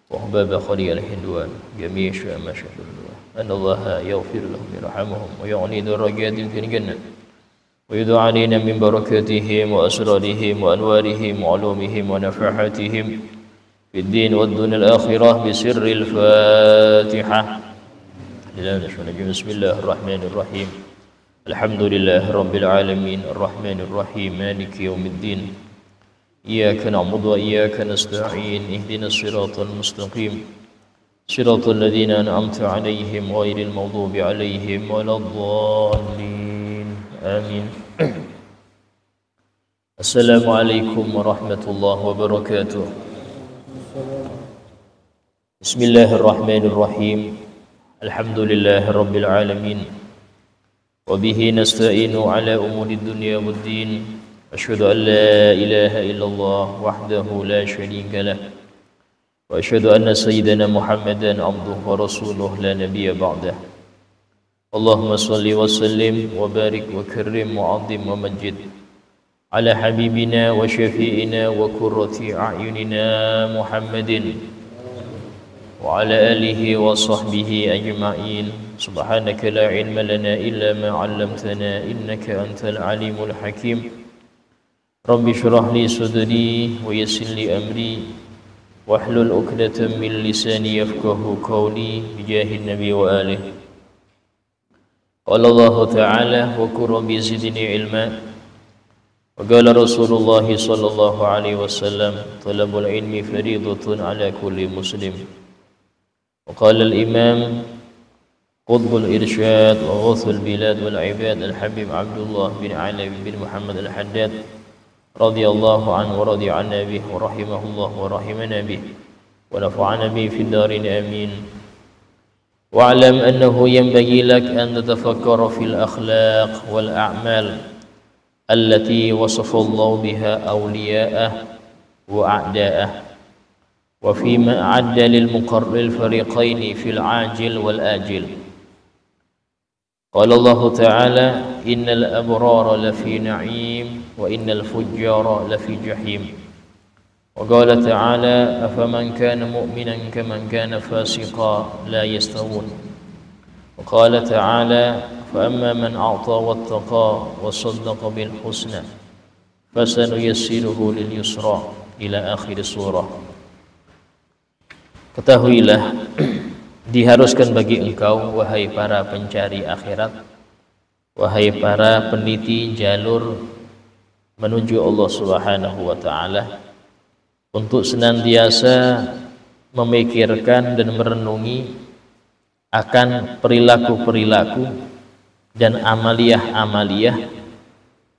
وأحباب خلي الحلوان جميع ما شهدوا أن الله يغفر لهم ويرحمهم ويغني درجات في الجنة ويدعو علينا من بركاتهم وأسرارهم وأنوارهم وعلومهم ونفحاتهم في الدين والدنيا الآخرة بسر الفاتحة. بسم الله الرحمن الرحيم. الحمد لله رب العالمين الرحمن الرحيم مالك يوم الدين. إياك نعبد وإياك نستعين اهدنا الصراط المستقيم صراط الذين أنعمت عليهم غير المغضوب عليهم ولا الضالين آمين. السلام عليكم ورحمة الله وبركاته. بسم الله الرحمن الرحيم. الحمد لله رب العالمين وبه نستعين على أمور الدنيا والدين. أشهد أن لا إله إلا الله وحده لا شريك له وأشهد أن سيدنا محمدا عبده ورسوله لا نبي بعده. اللهم صل وسلم وبارك وكرم وعظم ومجد على حبيبنا وشفيئنا وقرة أعيننا محمد وعلى آله وصحبه أجمعين. سبحانك لا علم لنا إلا ما علمتنا إنك أنت العليم الحكيم. رب اشرح لي صدري ويسر لي أمري واحلل عقدة من لساني يفقه قولي بجاه النبي وآله. قال الله تعالى وقل رب زدني علما. وقال رسول الله صلى الله عليه وسلم طلب العلم فريضة على كل مسلم. وقال الإمام قطب الإرشاد وغوث البلاد والعباد الحبيب عبد الله بن علي بن محمد الحداد رضي الله عنه ورضي عنا به ورحمه الله ورحمنا به ونفعنا به في الدارين آمين. واعلم أنه ينبغي لك أن تتفكر في الأخلاق والأعمال التي وصف الله بها أولياءه وأعداءه وفيما أعد للمقرر الفريقين في العاجل والآجل. قال الله تعالى إن الأبرار لفي نعيم وإن الفجار لفي جحيم. وقال تعالى أفمن كان مؤمنا كمن كان فاسقا لا يستوون. وقال تعالى فأما من أعطى واتقى وصدق بالحسنى فسنيسره لليسرى إلى آخر السورة. Ketahuilah, diharuskan bagi engkau, wahai para pencari akhirat, wahai para peneliti jalur menuju Allah Subhanahu wa Ta'ala, untuk senantiasa memikirkan dan merenungi akan perilaku-perilaku dan amaliyah-amaliyah,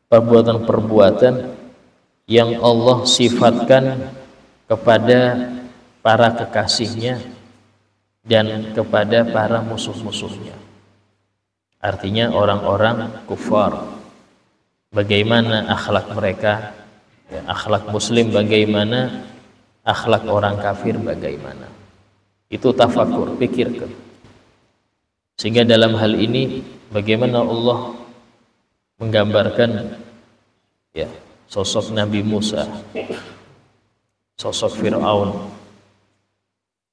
perbuatan-perbuatan yang Allah sifatkan kepada para kekasihnya dan kepada para musuh-musuhnya. Artinya orang-orang kufar, bagaimana akhlak mereka, ya, akhlak muslim bagaimana, akhlak orang kafir bagaimana. Itu tafakur, pikirkan. Sehingga dalam hal ini bagaimana Allah menggambarkan ya sosok Nabi Musa, sosok Fir'aun,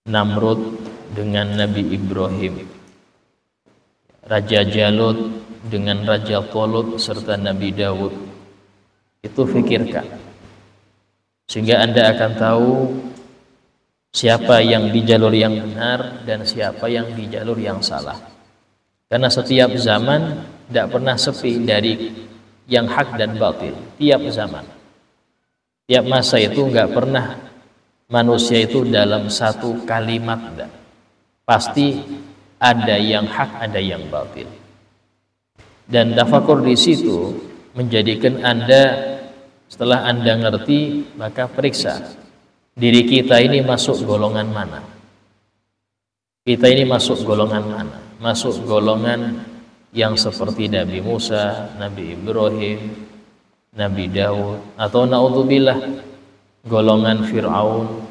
Namrud dengan Nabi Ibrahim, Raja Jalut dengan Raja Talut serta Nabi Dawud. Itu fikirkan, sehingga Anda akan tahu siapa yang di jalur yang benar dan siapa yang di jalur yang salah. Karena setiap zaman tidak pernah sepi dari yang hak dan batil. Tiap zaman, tiap masa itu nggak pernah manusia itu dalam satu kalimat, pasti ada yang hak, ada yang batil. Dan tafakur di situ menjadikan Anda, setelah Anda ngerti, maka periksa diri kita ini masuk golongan mana. Kita ini masuk golongan mana? Masuk golongan yang seperti Nabi Musa, Nabi Ibrahim, Nabi Daud, atau naudzubillah golongan Fir'aun,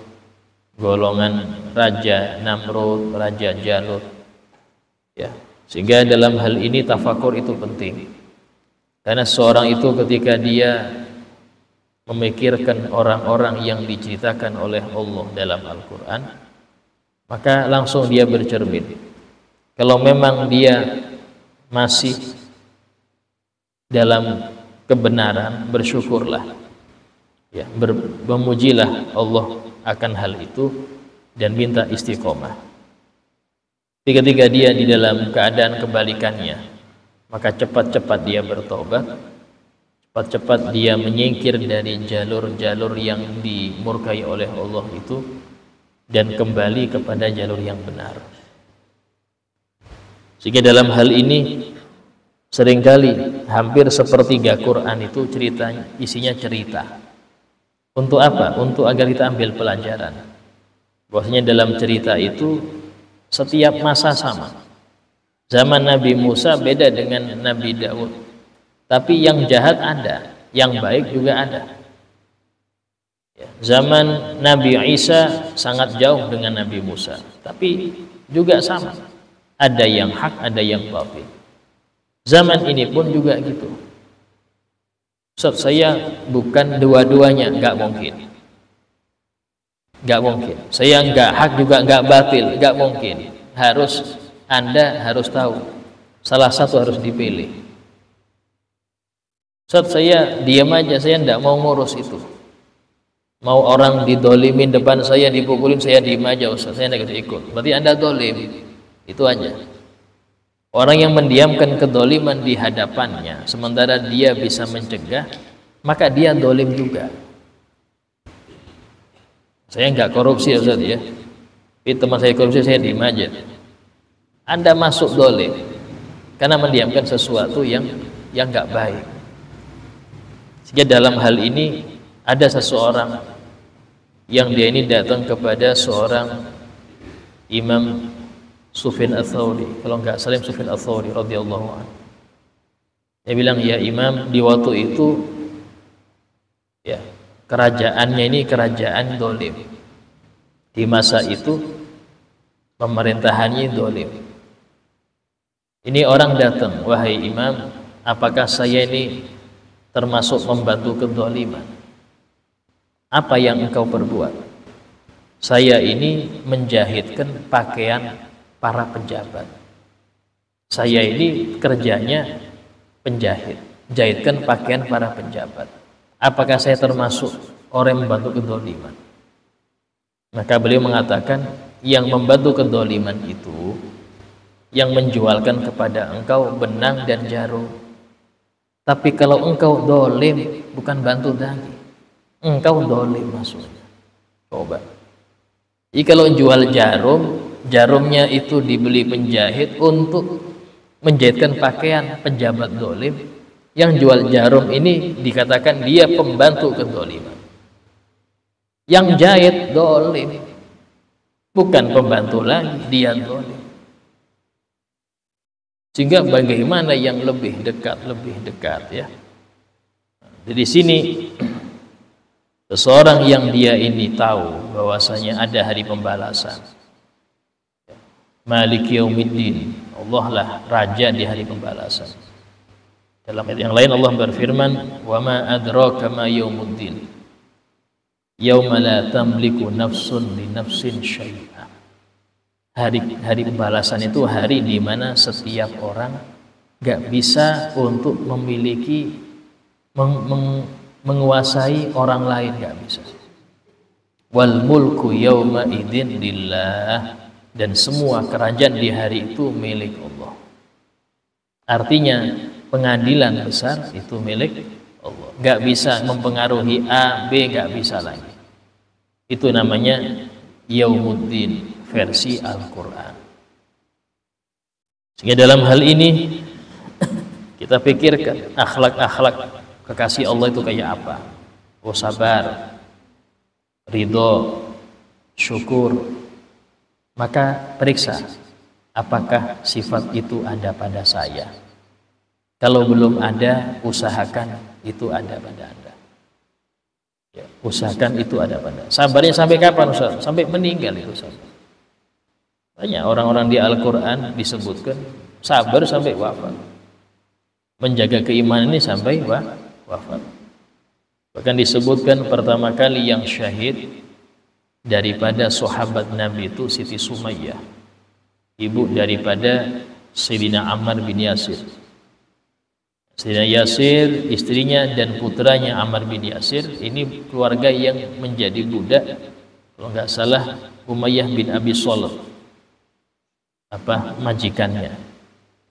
golongan Raja Namrud, Raja Jalut, ya. Sehingga dalam hal ini tafakur itu penting, karena seorang itu ketika dia memikirkan orang-orang yang diceritakan oleh Allah dalam Al-Quran, maka langsung dia bercermin. Kalau memang dia masih dalam kebenaran, bersyukurlah, ya, memujilah Allah akan hal itu dan minta istiqomah. Tapi ketika dia di dalam keadaan kebalikannya, maka cepat-cepat dia bertobat, cepat-cepat dia menyingkir dari jalur-jalur yang dimurkai oleh Allah itu dan kembali kepada jalur yang benar. Sehingga dalam hal ini seringkali hampir sepertiga Quran itu ceritanya, isinya cerita. Untuk apa? Untuk agar kita ambil pelajaran. Bahwasanya dalam cerita itu setiap masa sama. Zaman Nabi Musa beda dengan Nabi Daud. Tapi yang jahat ada, yang baik juga ada. Zaman Nabi Isa sangat jauh dengan Nabi Musa, tapi juga sama. Ada yang hak, ada yang batil. Zaman ini pun juga gitu. Ustaz, saya bukan dua-duanya, nggak mungkin. Nggak mungkin. Saya nggak hak juga nggak batil, nggak mungkin. Anda harus tahu, salah satu harus dipilih. Ustaz, saya diam aja, saya nggak mau ngurus itu. Mau orang didolimin depan saya, dipukulin, saya diam aja Ustaz, saya nggak ikut. Berarti Anda dolim. Itu aja. Orang yang mendiamkan kedoliman di hadapannya, sementara dia bisa mencegah, maka dia dolim juga. Saya nggak korupsi Ustaz ya. Tapi teman saya korupsi, saya diam aja. Anda masuk dolim karena mendiamkan sesuatu yang nggak baik. Sehingga dalam hal ini ada seseorang yang dia ini datang kepada seorang Imam Sufyan Ats-Tsauri, kalau nggak salah Sufyan Ats-Tsauri radhiyallahu anhu. Dia bilang, ya Imam, di waktu itu ya kerajaannya ini kerajaan dolim. Di masa itu pemerintahannya dolim. Ini orang datang, wahai Imam, apakah saya ini termasuk membantu kedoliman? Apa yang engkau perbuat? Saya ini menjahitkan pakaian para pejabat. Saya ini kerjanya penjahit, jahitkan pakaian para pejabat. Apakah saya termasuk orang yang membantu kedoliman? Maka beliau mengatakan, yang membantu kedoliman itu yang menjualkan kepada engkau benang dan jarum. Tapi kalau engkau dolim, bukan bantu lagi, engkau dolim maksudnya. Coba. Jadi kalau jual jarum, jarumnya itu dibeli penjahit untuk menjahitkan pakaian pejabat dolim. Yang jual jarum ini dikatakan dia pembantu kedoliman. Yang jahit dolim, bukan pembantu lagi, dia dolim. Sehingga bagaimana yang lebih dekat ya. Jadi sini seseorang yang dia ini tahu bahwasanya ada hari pembalasan. Maliki yaumiddin, Allah lah raja di hari pembalasan. Dalam ayat yang lain Allah berfirman, wa ma adraka ma yaumuddin, yauma la tamliku nafsun li nafsin syai'a. Hari pembalasan itu hari di mana setiap orang gak bisa untuk memiliki menguasai orang lain, gak bisa. Wal mulku yauma idzin lillah, dan semua kerajaan di hari itu milik Allah. Artinya pengadilan besar itu milik Allah. Gak bisa mempengaruhi A, B, gak bisa lagi. Itu namanya yaumuddin versi Al-Quran. Sehingga dalam hal ini kita pikirkan akhlak-akhlak kekasih Allah itu kayak apa? Oh, sabar, ridho, syukur. Maka periksa apakah sifat itu ada pada saya. Kalau belum ada, usahakan itu ada pada Anda. Ya, usahakan itu ada pada. Sabarnya sampai kapan Ustaz? Sampai meninggal itu sabar. Banyak orang-orang di Al-Quran disebutkan sabar sampai wafat. Menjaga keimanan ini sampai wafat. Bahkan disebutkan pertama kali yang syahid daripada sahabat Nabi itu Siti Sumayyah, ibu daripada Sayyidina Ammar bin Yasir. Sayyidina Yasir, istrinya dan putranya Ammar bin Yasir, ini keluarga yang menjadi budak, kalau nggak salah Umayyah bin Abi Shalih, majikannya.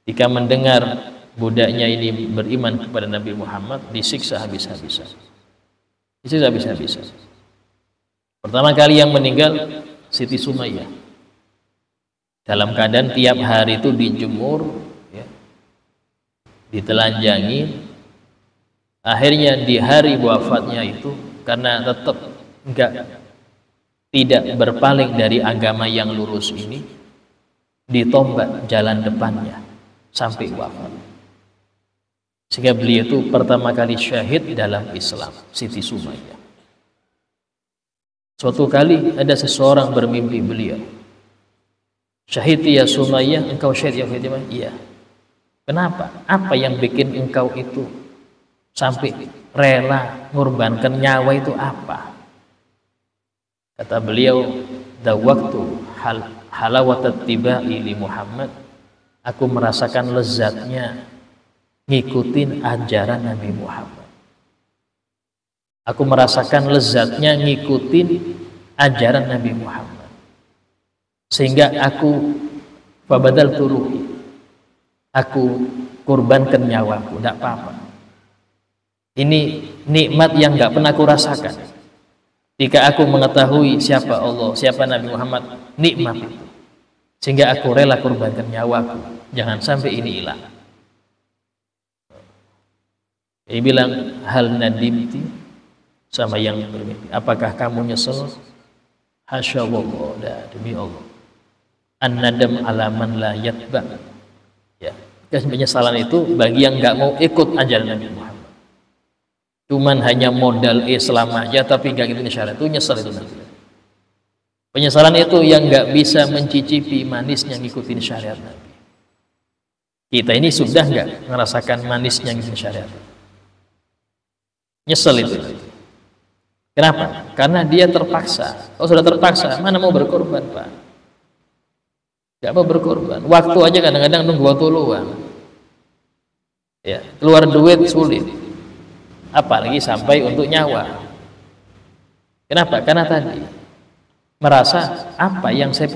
Ketika mendengar budaknya ini beriman kepada Nabi Muhammad, disiksa habis-habisan. Disiksa habis-habisan. Pertama kali yang meninggal Siti Sumayyah. Dalam keadaan tiap hari itu dijemur, ya, ditelanjangi. Akhirnya di hari wafatnya itu, karena tetap tidak berpaling dari agama yang lurus ini, ditombak jalan depannya sampai wafat. Sehingga beliau itu pertama kali syahid dalam Islam, Siti Sumayyah. Suatu kali ada seseorang bermimpi beliau, "Syahid ya Sumayyah, engkau syahid ya Fatimah?" "Iya." "Kenapa? Apa yang bikin engkau itu sampai rela mengorbankan nyawa itu apa?" Kata beliau, "Dawaktu halawatat tibai li Muhammad." Aku merasakan lezatnya ngikutin ajaran Nabi Muhammad. Aku merasakan lezatnya ngikutin ajaran Nabi Muhammad. Sehingga aku fabadal turuhi, aku kurbankan nyawaku, tidak apa-apa. Ini nikmat yang nggak pernah aku rasakan. Jika aku mengetahui siapa Allah, siapa Nabi Muhammad, nikmat itu. Sehingga aku rela kurbankan nyawaku. Jangan sampai ini hilang. Dia bilang, "Hal nadimti," sama yang bermimpi, "apakah kamu nyesel?" "Hasya wallah," demi Allah. "An-nadam alaman la yatba." Ya, penyesalan itu bagi yang nggak mau ikut ajaran Nabi Muhammad. Cuman hanya modal Islam aja tapi nggak ngikutin syariat, itu nyesel itu nanti. Penyesalan itu yang nggak bisa mencicipi manisnya ngikutin syariat Nabi. Kita ini sudah nggak merasakan manisnya ngikutin syariat. Nyesel itu. Kenapa? Karena dia terpaksa. Kalau sudah terpaksa, mana mau berkorban, Pak? Gak mau berkorban. Waktu aja kadang-kadang nunggu waktu luang. Ya, keluar duit sulit. Apalagi sampai untuk nyawa. Kenapa? Karena tadi merasa apa yang saya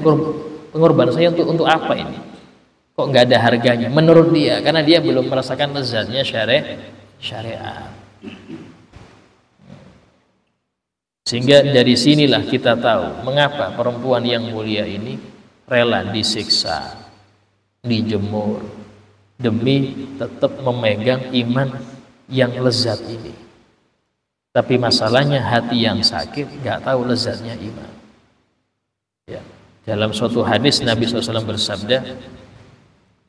pengorbanan saya untuk apa ini? Kok nggak ada harganya? Menurut dia, karena dia belum merasakan lezatnya syariat. Sehingga dari sinilah kita tahu mengapa perempuan yang mulia ini rela disiksa, dijemur, demi tetap memegang iman yang lezat ini. Tapi masalahnya hati yang sakit nggak tahu lezatnya iman. Ya. Dalam suatu hadis Nabi SAW bersabda,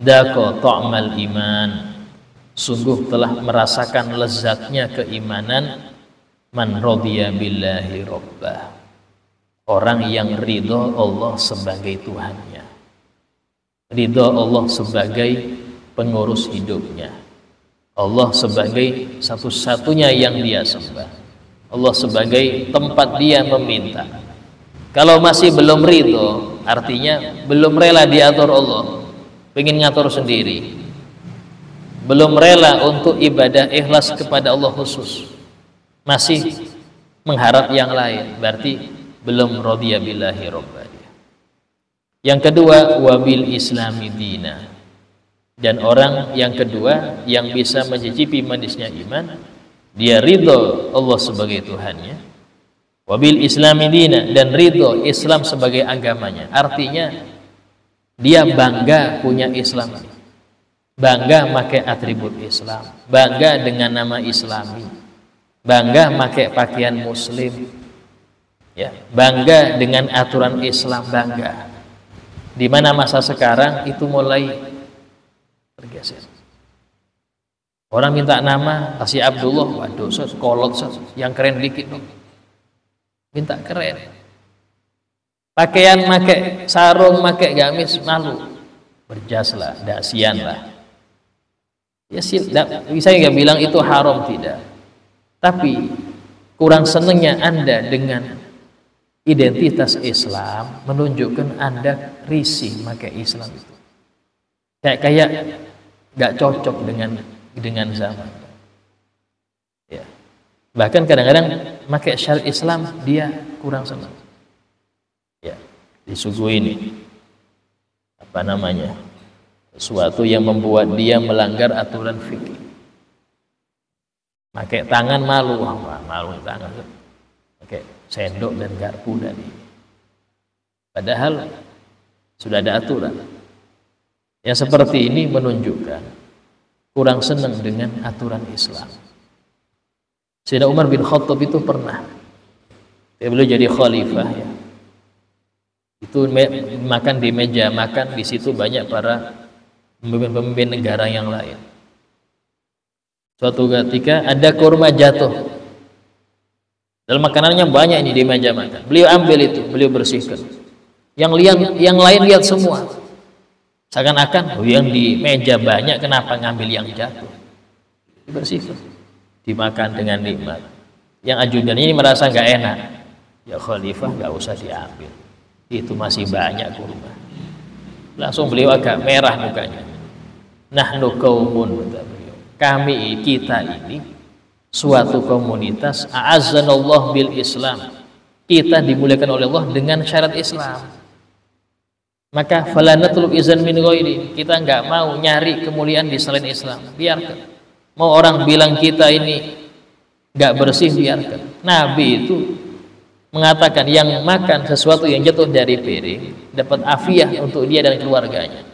"Daqa ta'mal iman," sungguh telah merasakan lezatnya keimanan man radiya billahi rabbah, orang yang ridho Allah sebagai Tuhannya, ridho Allah sebagai pengurus hidupnya, Allah sebagai satu-satunya yang dia sembah, Allah sebagai tempat dia meminta. Kalau masih belum ridho, artinya belum rela diatur Allah, pengen ngatur sendiri, belum rela untuk ibadah ikhlas kepada Allah khusus, masih mengharap yang lain, berarti belum radhiya billahi rabban. Yang kedua, wabil islami dina, dan orang yang kedua yang bisa mencicipi manisnya iman, dia ridho Allah sebagai Tuhannya, wabil islami dina, dan ridho Islam sebagai agamanya. Artinya dia bangga punya Islam, bangga pakai atribut Islam, bangga dengan nama Islami, bangga pakai pakaian Muslim, ya, bangga dengan aturan Islam, bangga. Di mana masa sekarang itu mulai tergeser. Orang minta nama kasih Abdullah, waduh, kolot, yang keren dikit dong. Minta keren. Pakaian pakai sarung, pakai gamis, malu. Berjaslah, dasianlah. Ya sih, saya nggak bilang itu haram, tidak. Tapi kurang senengnya Anda dengan identitas Islam menunjukkan Anda risih pakai Islam itu. Kayak nggak cocok dengan zaman. Ya. Bahkan kadang-kadang pakai syariat Islam dia kurang senang. Ya, disuguhin sesuatu yang membuat dia melanggar aturan fikih. Pakai tangan malu tangan. Pakai sendok dan garpu tadi. Padahal sudah ada aturan. Yang seperti ini menunjukkan kurang senang dengan aturan Islam. Sayyidina Umar bin Khattab itu pernah, beliau jadi khalifah ya. Itu makan di meja makan, di situ banyak para pemimpin negara yang lain. Suatu ketika ada kurma jatuh. Dalam makanannya banyak ini di meja makan. Beliau ambil itu, beliau bersihkan. Yang lain lihat semua. Seakan-akan yang di meja banyak, kenapa ngambil yang jatuh? Dibersihkan, dimakan dengan nikmat. Yang ajudan ini merasa nggak enak. Ya khalifah nggak usah diambil. Itu masih banyak kurma. Langsung beliau agak merah mukanya. Nahnu qaumun, kata beliau. Kita ini suatu komunitas a'azzanallah bil Islam. Kita dimuliakan oleh Allah dengan syarat Islam. Maka fala natlub izan min ghairi. Kita nggak mau nyari kemuliaan di selain Islam. Biarkan. Mau orang bilang kita ini nggak bersih, biarkan. Nabi itu mengatakan yang makan sesuatu yang jatuh dari piring dapat afiah untuk dia dan keluarganya.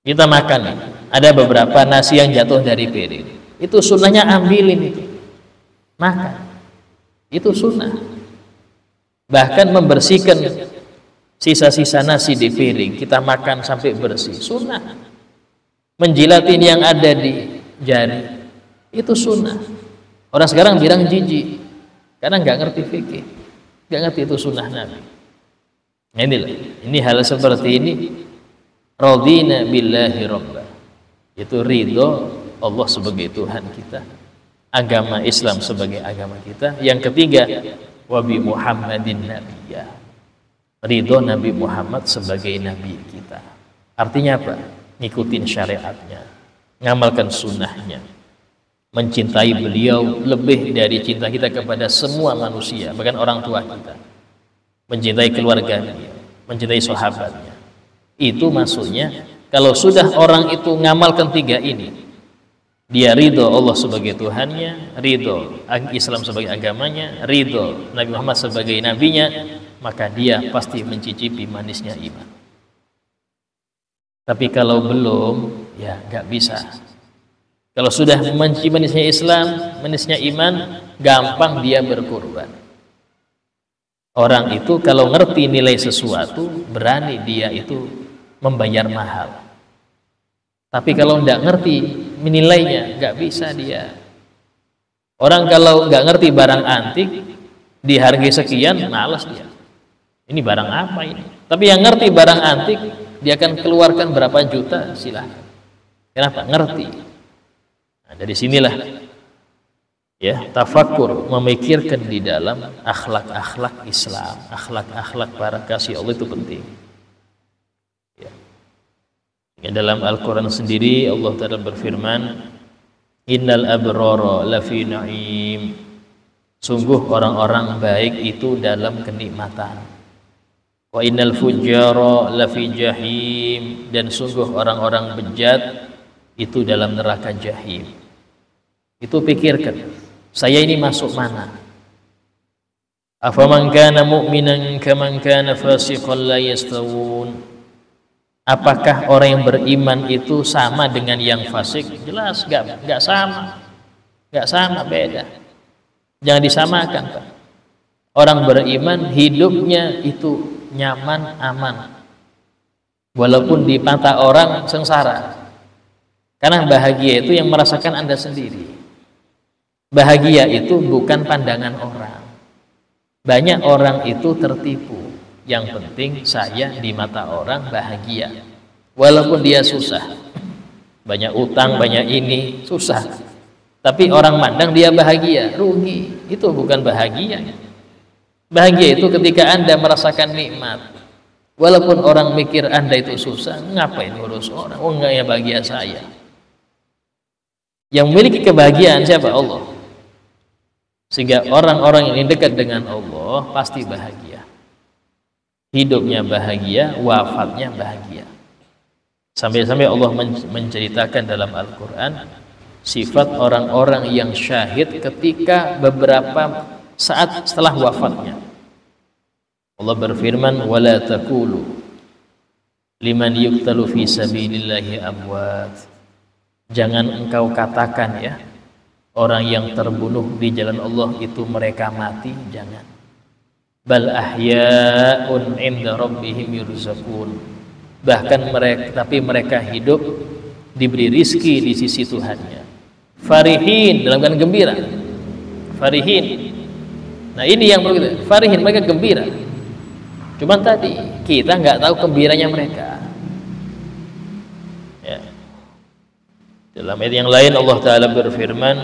Kita makan nih, ada beberapa nasi yang jatuh dari piring. Itu sunnahnya ambilin itu. Makan. Itu sunnah. Bahkan membersihkan sisa-sisa nasi di piring, kita makan sampai bersih. Sunnah. Menjilatin yang ada di jari, itu sunnah. Orang sekarang bilang jijik karena nggak ngerti fikih, nggak ngerti itu sunnah Nabi. Ini hal seperti ini. Radina billahi rabba, itu ridho Allah sebagai Tuhan kita, agama Islam sebagai agama kita. Yang ketiga, wabi Muhammadin nabiyya, ridho Nabi Muhammad sebagai nabi kita. Artinya apa? Ngikutin syariatnya, ngamalkan sunnahnya, mencintai beliau lebih dari cinta kita kepada semua manusia, bahkan orang tua kita, mencintai keluarga beliau, mencintai sahabatnya. Itu maksudnya kalau sudah orang itu ngamalkan tiga ini, dia ridho Allah sebagai Tuhannya, ridho Islam sebagai agamanya, ridho Nabi Muhammad sebagai nabinya, maka dia pasti mencicipi manisnya iman. Tapi kalau belum, ya nggak bisa. Kalau sudah mencicipi manisnya Islam, manisnya iman, gampang dia berkorban. Orang itu kalau ngerti nilai sesuatu, berani dia itu membayar mahal. Tapi kalau nggak ngerti menilainya, nggak bisa dia. Orang kalau nggak ngerti barang antik, dihargai sekian, malas dia. Ini barang apa ini? Tapi yang ngerti barang antik, dia akan keluarkan berapa juta, silahkan. Kenapa? Ngerti. Nah, dari sinilah ya tafakkur, memikirkan di dalam akhlak-akhlak Islam, akhlak-akhlak para kasih Allah itu penting. Ya, dalam Al-Quran sendiri Allah Ta'ala berfirman, innal abrara lafi na'im, sungguh orang-orang baik itu dalam kenikmatan. Wa innal fujjara lafi jahim, dan sungguh orang-orang bejat itu dalam neraka jahim. Itu pikirkan, saya ini masuk mana? Afaman kana mu'minan kaman kana fasiqan la yastawun. Apakah orang yang beriman itu sama dengan yang fasik? Jelas nggak sama, beda. Jangan disamakan, Pak. Orang beriman hidupnya itu nyaman, aman, walaupun di mata orang sengsara. Karena bahagia itu yang merasakan Anda sendiri. Bahagia itu bukan pandangan orang. Banyak orang itu tertipu. Yang penting saya di mata orang bahagia, walaupun dia susah, banyak utang, banyak ini, susah. Tapi orang mandang dia bahagia, rugi. Itu bukan bahagia. Bahagia itu ketika Anda merasakan nikmat. Walaupun orang mikir Anda itu susah, ngapain ngurus orang? Oh enggak, ya bahagia saya. Yang memiliki kebahagiaan siapa? Allah. Sehingga orang-orang yang dekat dengan Allah pasti bahagia. Hidupnya bahagia, wafatnya bahagia. Sampai-sampai Allah menceritakan dalam Al-Quran sifat orang-orang yang syahid ketika beberapa saat setelah wafatnya. Allah berfirman, wala taqulu liman yuqtalu fi sabilillahi amwat. Jangan engkau katakan ya, orang yang terbunuh di jalan Allah itu mereka mati, jangan. Bal ahya'un 'inda rabbihim yurzaqun. Bahkan mereka hidup diberi rizki di sisi Tuhannya. Farihin, dalam keadaan gembira. Farihin. Nah ini yang perlu kita, farihin, mereka gembira. Cuman tadi kita nggak tahu gembiranya mereka. Ya. Dalam ayat yang lain Allah Ta'ala berfirman,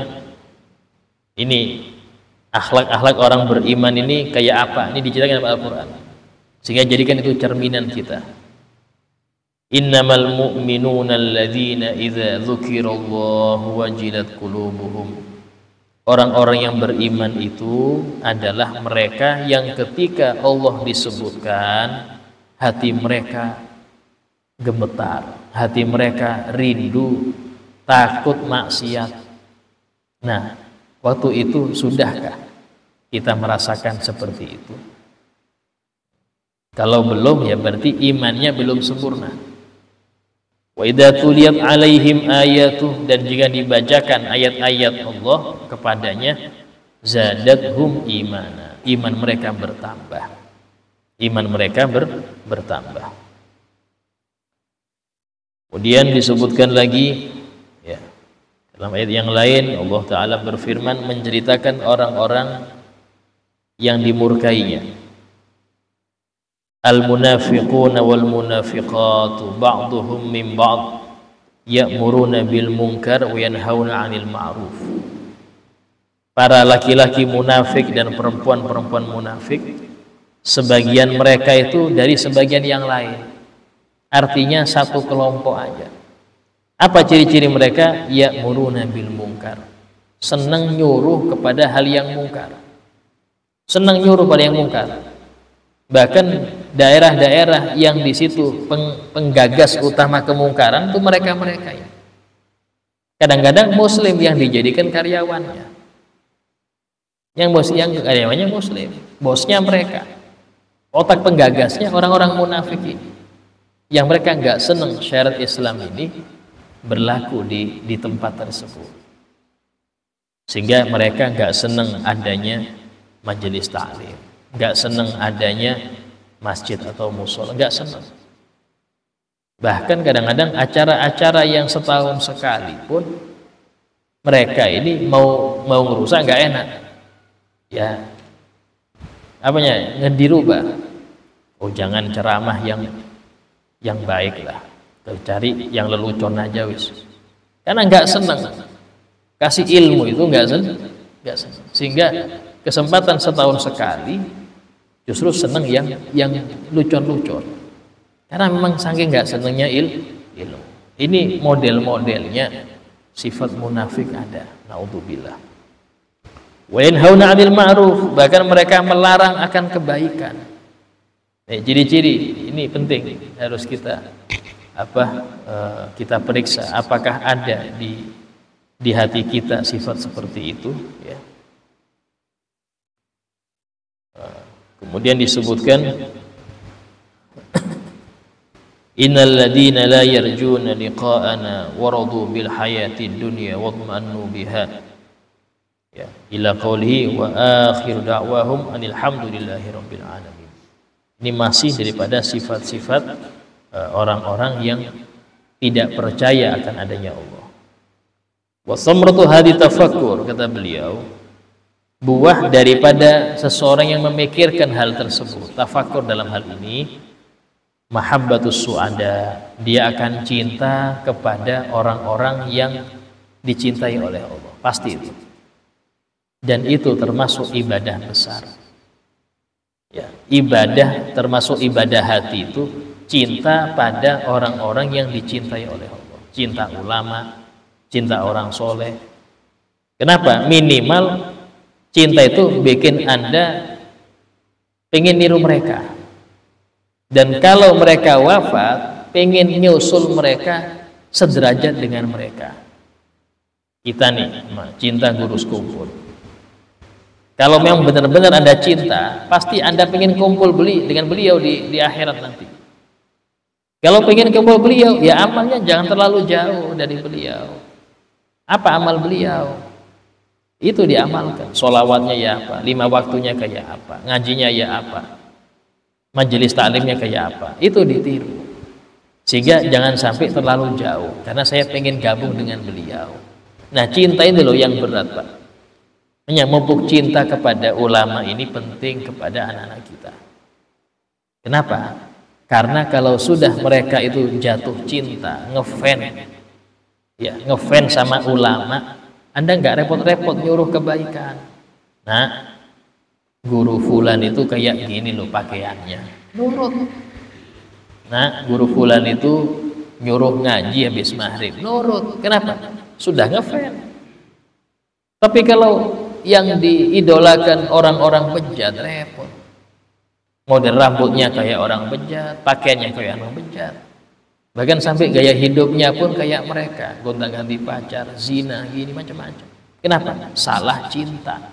ini akhlak-akhlak orang beriman ini kayak apa? Ini diceritakan dalam Al-Quran. Sehingga jadikan itu cerminan kita. Innamal mu'minuna alladzina idza dzukirallahu wajilat qulubuhum. Orang-orang yang beriman itu adalah mereka yang ketika Allah disebutkan, hati mereka gemetar, hati mereka rindu, takut maksiat. Nah, waktu itu sudahkah kita merasakan seperti itu? Kalau belum, ya berarti imannya belum sempurna. Wa idza tuliyat alaihim ayatuh, dan jika dibacakan ayat-ayat Allah kepadanya, zadathum imana, iman mereka bertambah. Iman mereka bertambah. Kemudian disebutkan lagi ya, dalam ayat yang lain Allah Ta'ala berfirman menceritakan orang-orang yang dimurkainya. Al-munafiquna wal munafiqatu ba'duhum min ba'd ya'muruna bil munkar wa yanhauna 'anil ma'ruf. Para laki-laki munafik dan perempuan-perempuan munafik, sebagian mereka itu dari sebagian yang lain. Artinya satu kelompok aja. Apa ciri-ciri mereka? Ya'muruna bil munkar. Senang nyuruh kepada hal yang mungkar. Senang nyuruh pada yang mungkar. Bahkan daerah-daerah yang di situ penggagas utama kemungkaran itu mereka-mereka ya. Kadang-kadang Muslim yang dijadikan karyawannya. Yang karyawannya Muslim, bosnya mereka. Otak penggagasnya orang-orang munafik ini. Yang mereka nggak senang syariat Islam ini berlaku di tempat tersebut. Sehingga mereka nggak senang adanya majelis taklim, nggak senang adanya masjid atau musola, nggak senang. Bahkan kadang-kadang acara-acara yang setahun sekali pun mereka ini mau ngerusak nggak enak. Ya, apanya dirubah. Oh jangan ceramah yang baik lah, cari yang lelucon aja wis. Karena nggak senang kasih ilmu itu nggak senang. Sehingga kesempatan setahun sekali justru senang yang lucon-lucon. Karena memang saking nggak senangnya ilmu. Ini model-modelnya sifat munafik ada. Naudzubillah. Wa yanhauna 'anil ma'ruf, bahkan mereka melarang akan kebaikan. Ciri-ciri ini penting, harus kita kita periksa apakah ada di hati kita sifat seperti itu ya. Kemudian disebutkan innal ladina la yarjuna liqa'ana waradu bil hayatid dunya wadmannu biha ya ila qawlihi wa akhir da'wahum anil hamdulillahi rabbil alamin. Ini masih daripada sifat-sifat orang-orang yang tidak percaya akan adanya Allah. Wa samratu hadi tafakkur, kata beliau, buah daripada seseorang yang memikirkan hal tersebut, tafakur dalam hal ini, mahabbatus su'ada, dia akan cinta kepada orang-orang yang dicintai oleh Allah, pasti itu. Dan itu termasuk ibadah besar. Ya, ibadah termasuk ibadah hati itu cinta pada orang-orang yang dicintai oleh Allah. Cinta ulama, cinta orang soleh. Kenapa? Minimal cinta itu bikin Anda pengen niru mereka. Dan kalau mereka wafat, pengen nyusul mereka sederajat dengan mereka. Kita nih, cinta guru sekumpul. Kalau memang benar-benar Anda cinta, pasti Anda pengen kumpul dengan beliau di akhirat nanti. Kalau pengen kumpul beliau, ya amalnya jangan terlalu jauh dari beliau. Apa amal beliau? Itu diamalkan. Sholawatnya ya apa? 5 waktunya kayak apa? Ngajinya ya apa? Majelis taklimnya kayak apa? Itu ditiru. Sehingga jangan sampai terlalu jauh. Karena saya pengen gabung dengan beliau. Nah, cinta itu loh yang berat, Pak. Hanya memupuk cinta kepada ulama ini penting kepada anak-anak kita. Kenapa? Karena kalau sudah mereka itu jatuh cinta, ngefans sama ulama, Anda nggak repot-repot nyuruh kebaikan. Nah, guru fulan itu kayak gini loh pakaiannya, nurut. Nah, guru fulan itu nyuruh ngaji habis maghrib, nurut. Kenapa? Sudah ngefans. Tapi kalau yang diidolakan orang-orang bejat, repot. Model rambutnya kayak orang bejat, pakaiannya kayak orang bejat. Bahkan sampai gaya hidupnya pun kayak mereka, gonta-ganti pacar, zina, gini macam-macam. Kenapa? Salah cinta.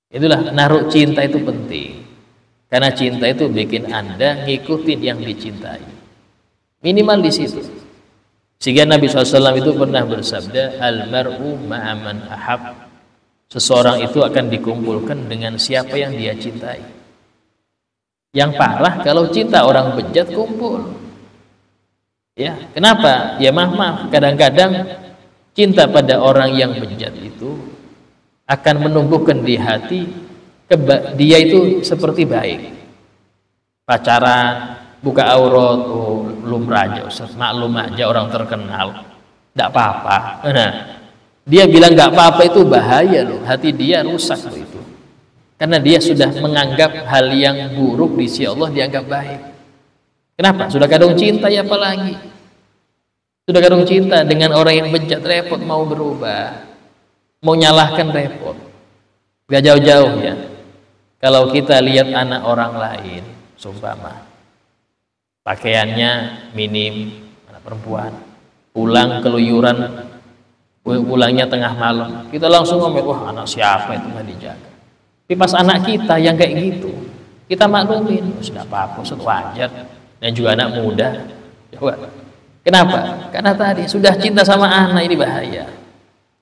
Itulah, naruh cinta itu penting. Karena cinta itu bikin Anda ngikutin yang dicintai. Minimal di situ. Sehingga Nabi SAW itu pernah bersabda, Al-mar'u ma'aman ahab. Seseorang itu akan dikumpulkan dengan siapa yang dia cintai. Yang parah kalau cinta orang bejat kumpul. Ya, kenapa? Ya maaf, kadang-kadang cinta pada orang yang bejat itu akan menumbuhkan di hati dia itu seperti baik. Pacaran, buka aurat, oh lumrah aja, Ustaz, maklum aja orang terkenal, tidak apa-apa. Nah, dia bilang nggak apa-apa itu bahaya loh, hati dia rusak loh itu. Karena dia sudah menganggap hal yang buruk di sisi Allah dianggap baik. Kenapa? Sudah kadung cinta ya apalagi. Sudah kadung cinta dengan orang yang bejat, repot mau berubah. Mau nyalahkan repot. Gak jauh-jauh ya. Kalau kita lihat anak orang lain, seumpama pakaiannya minim, anak perempuan, pulang keluyuran, pulangnya tengah malam, kita langsung ngomong, wah anak siapa itu nggak dijaga. Tapi pas anak kita yang kayak gitu, kita maklumin, sudah apa-apa, sudah wajar, dan juga anak muda. Coba. Kenapa? Karena tadi sudah cinta sama anak ini bahaya.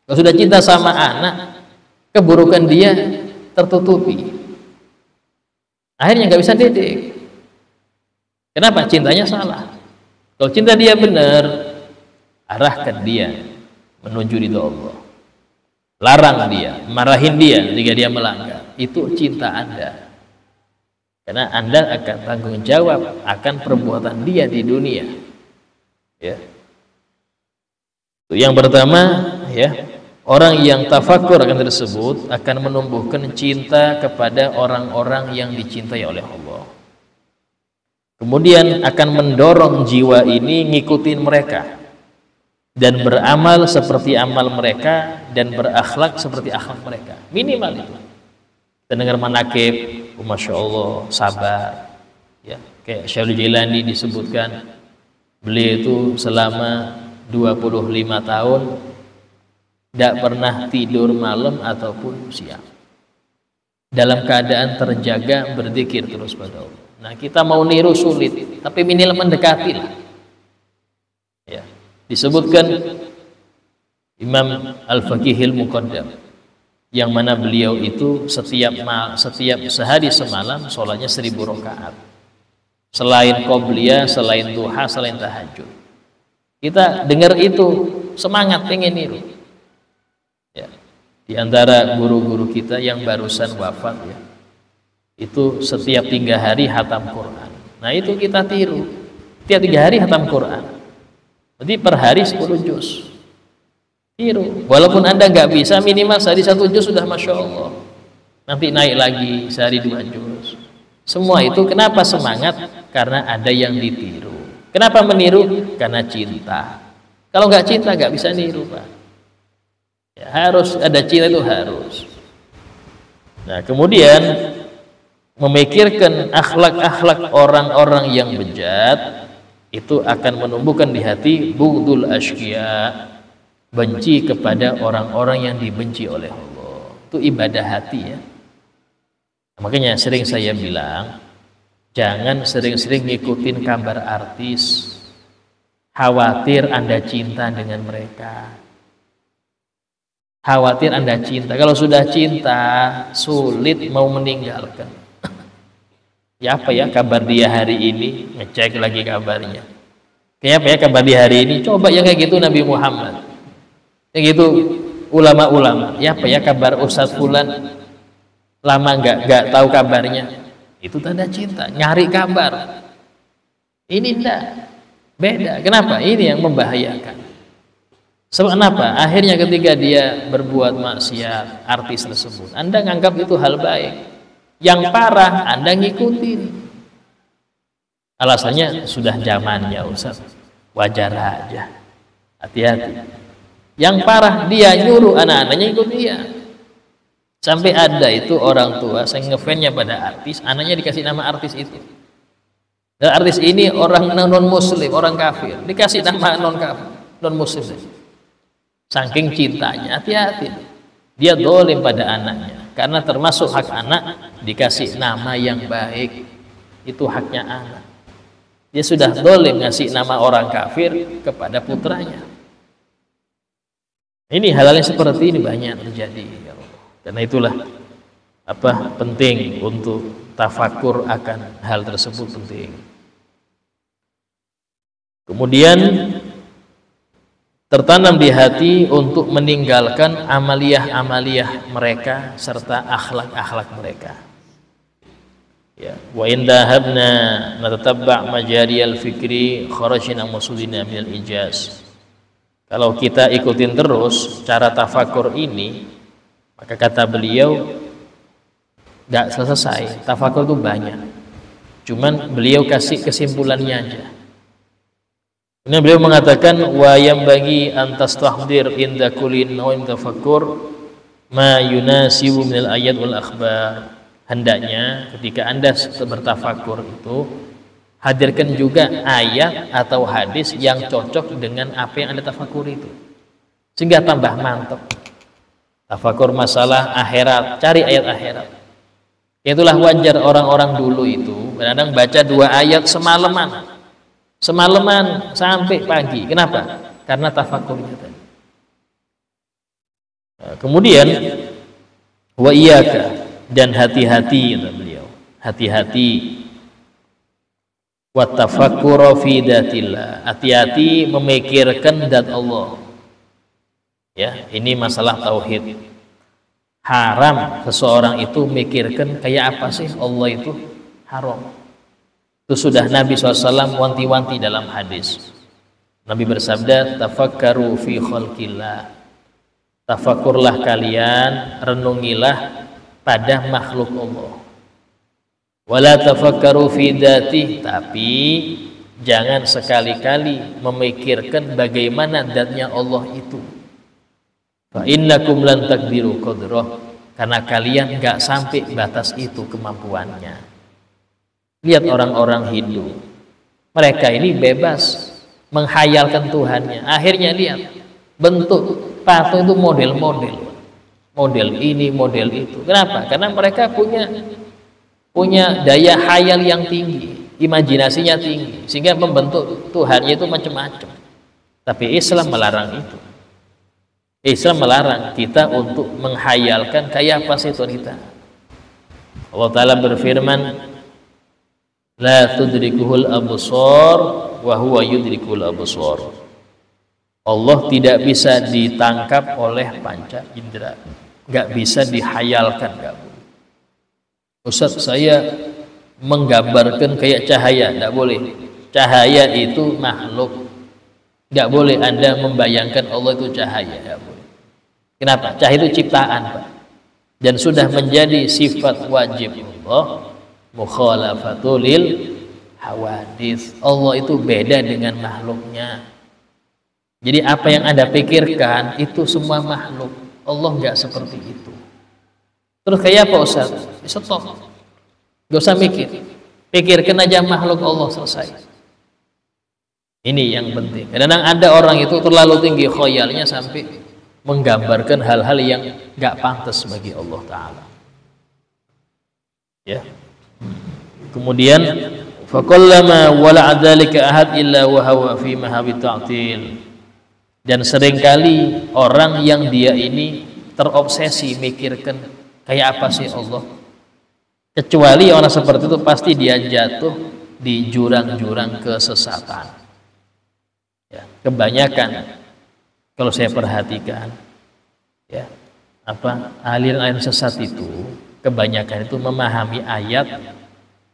Kalau sudah cinta sama anak, keburukan dia tertutupi. Akhirnya nggak bisa didik. Kenapa? Cintanya salah. Kalau cinta dia benar, arahkan dia menuju ridho Allah. Larang dia, marahin dia jika dia melanggar. Itu cinta Anda. Karena Anda akan tanggung jawab akan perbuatan dia di dunia. Ya. Yang pertama, ya, orang yang tafakur akan tersebut akan menumbuhkan cinta kepada orang-orang yang dicintai oleh Allah. Kemudian akan mendorong jiwa ini ngikutin mereka dan beramal seperti amal mereka dan berakhlak seperti akhlak mereka. Minimal itu. Dan dengar manakib, masya Allah, sabar. Ya, kayak Syaikhul Jailani disebutkan, beliau itu selama 25 tahun tidak pernah tidur malam ataupun siang. Dalam keadaan terjaga berzikir terus pada Allah. Nah, kita mau niru sulit, tapi minimal mendekati lah. Ya. Disebutkan Imam Al-Faqihil Muqaddam, yang mana beliau itu setiap sehari semalam sholatnya 1000 rakaat. Selain qobliyah, selain duha, selain tahajud. Kita dengar itu semangat pengen niru. Ya. Di antara guru-guru kita yang barusan wafat ya, itu setiap 3 hari hatam Quran. Nah itu kita tiru. Tiap 3 hari hatam Quran. Jadi per hari 10 juz. Tiru. Walaupun Anda nggak bisa, minimal sehari 1 juz sudah masya Allah. nanti naik lagi sehari 2 juz. Semua itu kenapa semangat? Karena ada yang ditiru. Kenapa meniru? Karena cinta. Kalau nggak cinta nggak bisa niru, Pak. Ya, harus ada cinta, itu harus. Nah, kemudian memikirkan akhlak-akhlak orang-orang yang bejat itu akan menumbuhkan di hati bughdul asyqiya, benci kepada orang-orang yang dibenci oleh Allah. Itu ibadah hati ya. Makanya sering saya bilang, jangan sering-sering ngikutin kabar artis, khawatir Anda cinta dengan mereka. Khawatir Anda cinta. Kalau sudah cinta, sulit mau meninggalkan. Ya apa ya kabar dia hari ini? Ngecek lagi kabarnya. Kayak apa ya kabar dia hari ini? Coba yang kayak gitu Nabi Muhammad. Yang gitu ulama-ulama. Ya apa ya kabar Ustadz Fulan? Lama nggak tahu kabarnya. Itu tanda cinta. Nyari kabar. Ini enggak. Beda. Kenapa? Ini yang membahayakan. Sebab kenapa? Akhirnya ketika dia berbuat maksiat, artis tersebut, Anda nganggap itu hal baik. Yang parah Anda ngikutin. Alasannya sudah zamannya Ustaz. Wajar aja. Hati-hati. Yang parah dia nyuruh anak-anaknya ikut dia. Sampai ada itu orang tua saya ngefansnya pada artis, anaknya dikasih nama artis itu. Dan artis ini orang non muslim, orang kafir, dikasih nama non kafir, non muslim. Saking cintanya, hati-hati. Dia dolim pada anaknya. Karena termasuk hak anak dikasih nama yang baik. Itu haknya anak. Dia sudah dolim ngasih nama orang kafir kepada putranya. Ini hal-hal yang seperti ini banyak terjadi. Karena itulah penting untuk tafakur akan hal tersebut penting. Kemudian tertanam di hati untuk meninggalkan amaliyah-amaliyah mereka serta akhlak-akhlak mereka. Ya, wa in dahabna natatabba' majariyal fikri kharajna musudina minal ijaz. Kalau kita ikutin terus cara tafakur ini, maka kata beliau enggak selesai. Tafakur itu banyak. Cuman beliau kasih kesimpulannya aja. Ini beliau mengatakan wa yambagi an tastahdir inda kulli nawm tafakkur ma yunasibu minal ayat wal akhbar. Hendaknya ketika Anda bertafakur itu hadirkan juga ayat atau hadis yang cocok dengan apa yang Anda tafakur itu. Sehingga tambah mantap. Tafakur masalah akhirat, cari ayat akhirat. Itulah wajar orang-orang dulu itu kadang baca 2 ayat semalaman sampai pagi. Kenapa? Karena tafakurnya tadi. Kemudian wa iyyaka, dan hati-hati kata beliau. Hati-hati wa tafakkura fi datillah. Hati-hati memikirkan zat Allah. Ya, ini masalah tauhid. Haram seseorang itu mikirkan kayak apa sih Allah itu, haram. Itu sudah Nabi SAW wanti-wanti dalam hadis. Nabi bersabda, tafakkaru fi khalqillah. Tafakurlah kalian, renungilah pada makhluk Allah. Wala tafakkaru fi dzatih, tapi jangan sekali-kali memikirkan bagaimana zatnya Allah itu. Fa innakum lan taqdiru qadrah, karena kalian enggak sampai batas itu kemampuannya. Lihat orang-orang Hindu, mereka ini bebas menghayalkan Tuhannya. Akhirnya lihat bentuk patung itu model-model, model ini, model itu. Kenapa? Karena mereka punya daya khayal yang tinggi, imajinasinya tinggi, sehingga membentuk Tuhannya itu macam-macam. Tapi Islam melarang itu. Islam melarang kita untuk menghayalkan kayak apa sih Tuhan kita. Allah Ta'ala berfirman, la tudrikuhul absar wa huwa yudrikul absar. Allah tidak bisa ditangkap oleh panca indera, nggak bisa dihayalkan, nggak boleh. Ustaz, saya menggambarkan kayak cahaya, nggak boleh. Cahaya itu makhluk, nggak boleh Anda membayangkan Allah itu cahaya, nggak boleh. Kenapa? Cahaya itu ciptaan, Pak. dan sudah menjadi sifat wajib Allah, mukhalafatul hawadits. Allah itu beda dengan makhluknya. Jadi apa yang Anda pikirkan itu semua makhluk. Allah nggak seperti itu. Terus kayak apa Ustaz? Stop. Gak usah mikir. Pikirkan aja makhluk Allah, selesai. Ini yang penting. Kadang ada orang itu terlalu tinggi khayalnya sampai menggambarkan hal-hal yang nggak pantas bagi Allah Ta'ala. Ya. Kemudian faqallama wala adzalika ahad illa wa huwa fi mahawi ta'til. Dan seringkali orang yang dia ini terobsesi mikirkan kayak apa sih Allah, kecuali orang seperti itu pasti dia jatuh di jurang-jurang kesesatan. Ya, kebanyakan kalau saya perhatikan, ya, aliran-aliran sesat itu kebanyakan itu memahami ayat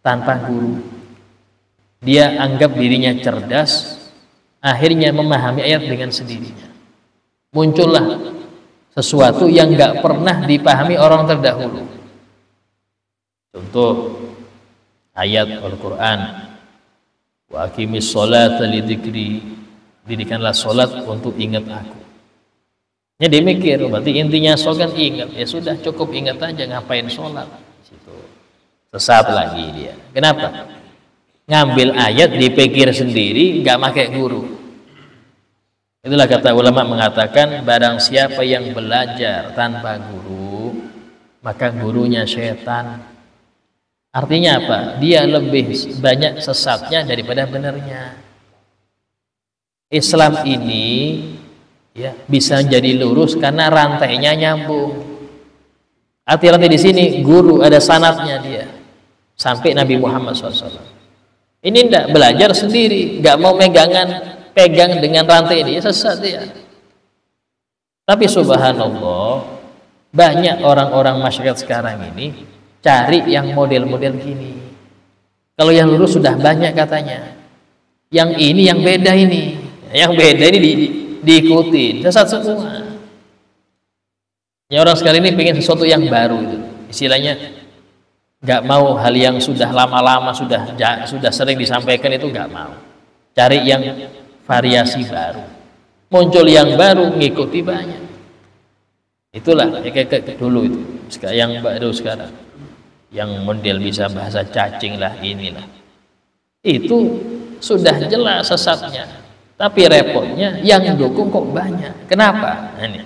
tanpa guru. Dia anggap dirinya cerdas, akhirnya memahami ayat dengan sendirinya. Muncullah sesuatu yang nggak pernah dipahami orang terdahulu. Contoh ayat Al-Quran, wa aqimis sholata lidzikri, dirikanlah sholat untuk ingat aku. Ya dia mikir, berarti intinya sholat kan ingat. Ya sudah, cukup ingat aja, ngapain sholat. Situ sesat lagi dia. Kenapa? Ngambil ayat dipikir sendiri, nggak pakai guru. Itulah kata ulama mengatakan, barang siapa yang belajar tanpa guru, maka gurunya setan. Artinya apa? Dia lebih banyak sesatnya daripada benarnya. Islam ini ya bisa jadi lurus karena rantainya nyambung. Arti rantai di sini guru, ada sanadnya dia sampai Nabi Muhammad SAW. Ini enggak, belajar sendiri, nggak mau pegang dengan rantai ini, sesat dia. Tapi subhanallah, banyak orang-orang masyarakat sekarang ini cari yang model-model gini. Kalau yang lurus sudah banyak katanya, yang ini yang beda ini, yang beda ini diikuti, sesat semua. Ya, orang sekarang ini pengen sesuatu yang baru itu, istilahnya nggak mau hal yang sudah lama-lama sudah sering disampaikan itu nggak mau. Cari yang variasi baru, muncul yang baru ngikuti banyak. Itulah ya, kayak dulu itu, yang baru sekarang, yang model bisa bahasa cacing lah, inilah. Itu sudah jelas sesatnya. Tapi repotnya yang dukung kok banyak. Kenapa? Nah, ini.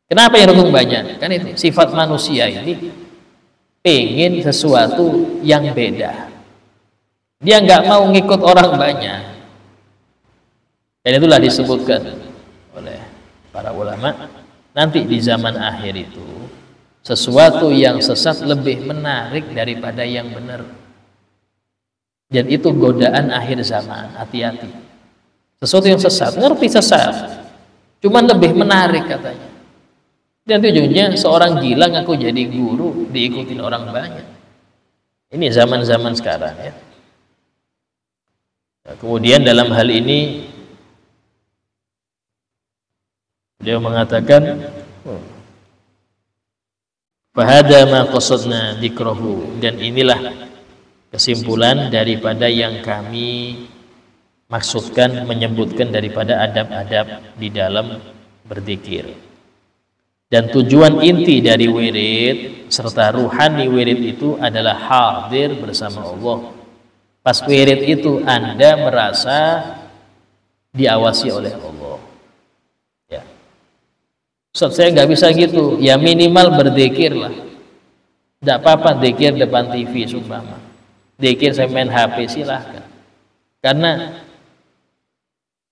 Kenapa yang dukung banyak? Kan itu sifat manusia ini pengen sesuatu yang beda. Dia nggak mau ngikut orang banyak. Dan itulah disebutkan oleh para ulama, nanti di zaman akhir itu sesuatu yang sesat lebih menarik daripada yang benar. Dan itu godaan akhir zaman, hati-hati. Sesuatu yang sesat, ngerti sesat, cuman lebih menarik katanya. Dan ujungnya seorang gila ngaku jadi guru, diikutin orang banyak. Ini zaman-zaman sekarang ya. Nah, kemudian dalam hal ini beliau mengatakan, fahada ma qasadna dzikrahu, dan inilah kesimpulan daripada yang kami maksudkan menyebutkan daripada adab-adab di dalam berzikir. Dan tujuan inti dari wirid serta ruhani wirid itu adalah hadir bersama Allah. Pas wirid itu Anda merasa diawasi oleh Allah. Ya. Ustaz, saya nggak bisa gitu. Ya minimal berzikir lah. Tidak apa-apa zikir depan TV sumpama. Zikir saya main HP silahkan. Karena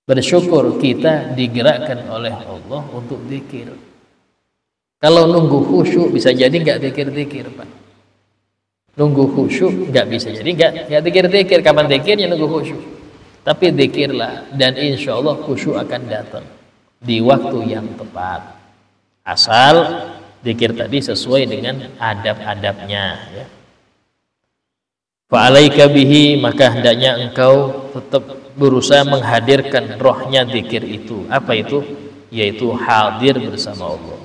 bersyukur kita digerakkan oleh Allah untuk zikir. Kalau nunggu khusyuk bisa jadi nggak zikir-zikir, Pak. Nunggu khusyuk nggak bisa jadi nggak zikir-zikir. Kapan zikirnya nunggu khusyuk? Tapi zikirlah dan insya Allah khusyuk akan datang di waktu yang tepat. Asal zikir tadi sesuai dengan adab-adabnya. Ya. Fa'alaika bihi, maka hendaknya engkau tetap berusaha menghadirkan rohnya zikir itu. Apa itu? Yaitu hadir bersama Allah.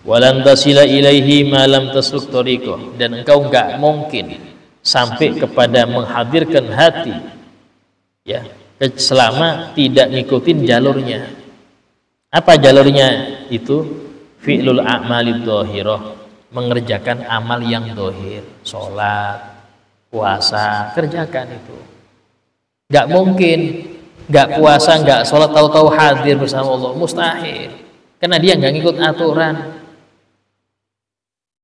walan tasila ilaihi ma lam tasluk tariqah, dan engkau enggak mungkin sampai kepada menghadirkan hati ya selama tidak ngikutin jalurnya. Apa jalurnya itu? Fi'lul a'malid dhahirah, mengerjakan amal yang dohir, sholat, puasa, kerjakan itu. Nggak mungkin nggak puasa, nggak sholat, tahu-tahu hadir bersama Allah, mustahil, karena dia nggak ngikut aturan.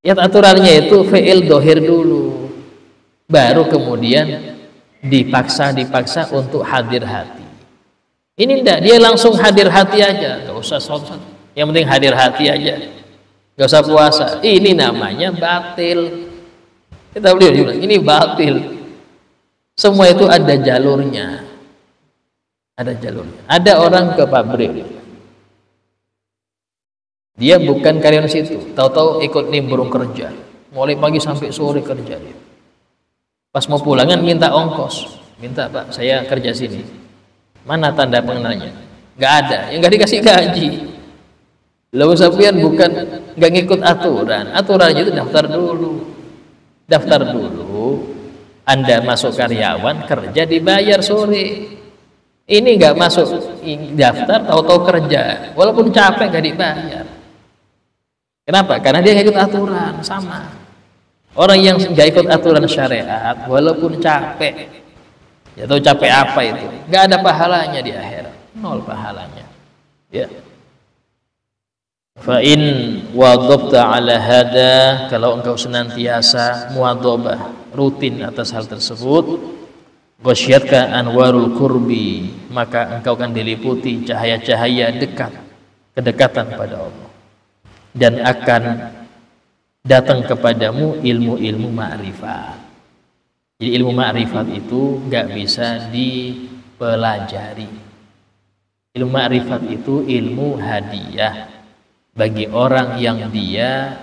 Ya, aturannya itu fi'il dohir dulu, baru kemudian dipaksa untuk hadir hati. Ini enggak, dia langsung hadir hati aja, nggak usah sholat, yang penting hadir hati aja, nggak usah puasa. Ini namanya batil. Kita beliau bilang ini batil. Semua itu ada jalurnya, ada jalurnya. Ada orang ke pabrik, dia bukan karyawan situ, tahu-tahu ikut nimbrung kerja, mulai pagi sampai sore kerja dia. Pas mau pulangan minta ongkos, minta Pak saya kerja sini, mana tanda pengenalnya? Nggak ada, yang nggak dikasih gaji. Lalu sampean bukan nggak ngikut aturan, aturannya itu daftar dulu. Anda masuk karyawan, kerja dibayar sore. Ini nggak masuk daftar, tahu-tahu kerja, walaupun capek nggak dibayar. Kenapa? Karena dia nggak ikut aturan. Sama orang yang nggak ikut aturan syariat, walaupun capek, ya tahu capek apa itu, nggak ada pahalanya di akhirat, nol pahalanya. Ya. Fa in wadhabta ala hada, kalau engkau senantiasa muwadhabah, rutin atas hal tersebut, ghasyiatka anwarul qurbi, maka engkau akan diliputi cahaya-cahaya kedekatan pada Allah, dan akan datang kepadamu ilmu-ilmu ma'rifat. Jadi ilmu ma'rifat itu nggak bisa dipelajari. Ilmu ma'rifat itu ilmu hadiah bagi orang yang dia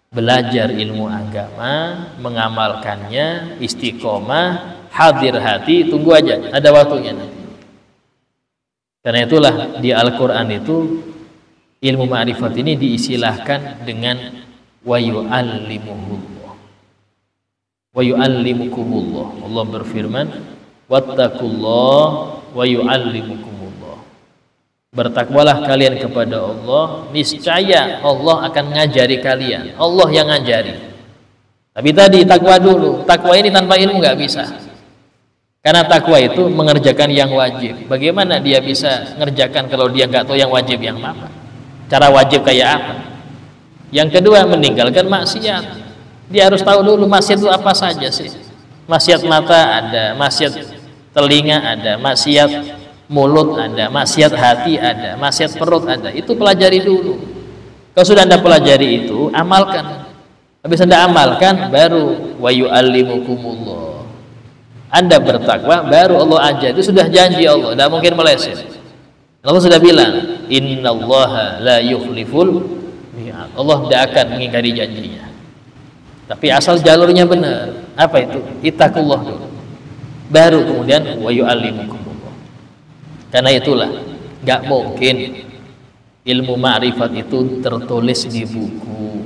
belajar ilmu agama, mengamalkannya, istiqomah, hadir hati. Tunggu aja, ada waktunya nanti. Karena itulah di Al-Quran itu ilmu ma'rifat ini diistilahkan dengan wa yu'allimuhullah, wa yu'allimukumullah. Allah berfirman, wattaqullah wa yu'allimukumullah. Bertakwalah kalian kepada Allah, niscaya Allah akan ngajari kalian. Allah yang ngajari. Tapi tadi takwa dulu. Takwa ini tanpa ilmu nggak bisa. Karena takwa itu mengerjakan yang wajib. Bagaimana dia bisa ngerjakan kalau dia nggak tahu yang wajib yang apa? Cara wajib kayak apa? Yang kedua, meninggalkan maksiat. Dia harus tahu dulu maksiat itu apa saja sih. Maksiat mata ada, maksiat telinga ada, maksiat mulut ada, maksiat hati ada, maksiat perut ada. Itu pelajari dulu. Kalau sudah Anda pelajari itu, amalkan. Habis Anda amalkan, baru wa yu'allimukumullah. Anda bertakwa, baru Allah ajar. Itu sudah janji Allah, tidak mungkin meleset. Allah sudah bilang, innallaha la yukhliful mi'ad. Allah tidak akan mengingkari janjinya. Tapi asal jalurnya benar. Apa itu? Ittaqullah dulu. Baru kemudian wa yu'allimukum. Karena itulah nggak mungkin ilmu ma'rifat itu tertulis di buku.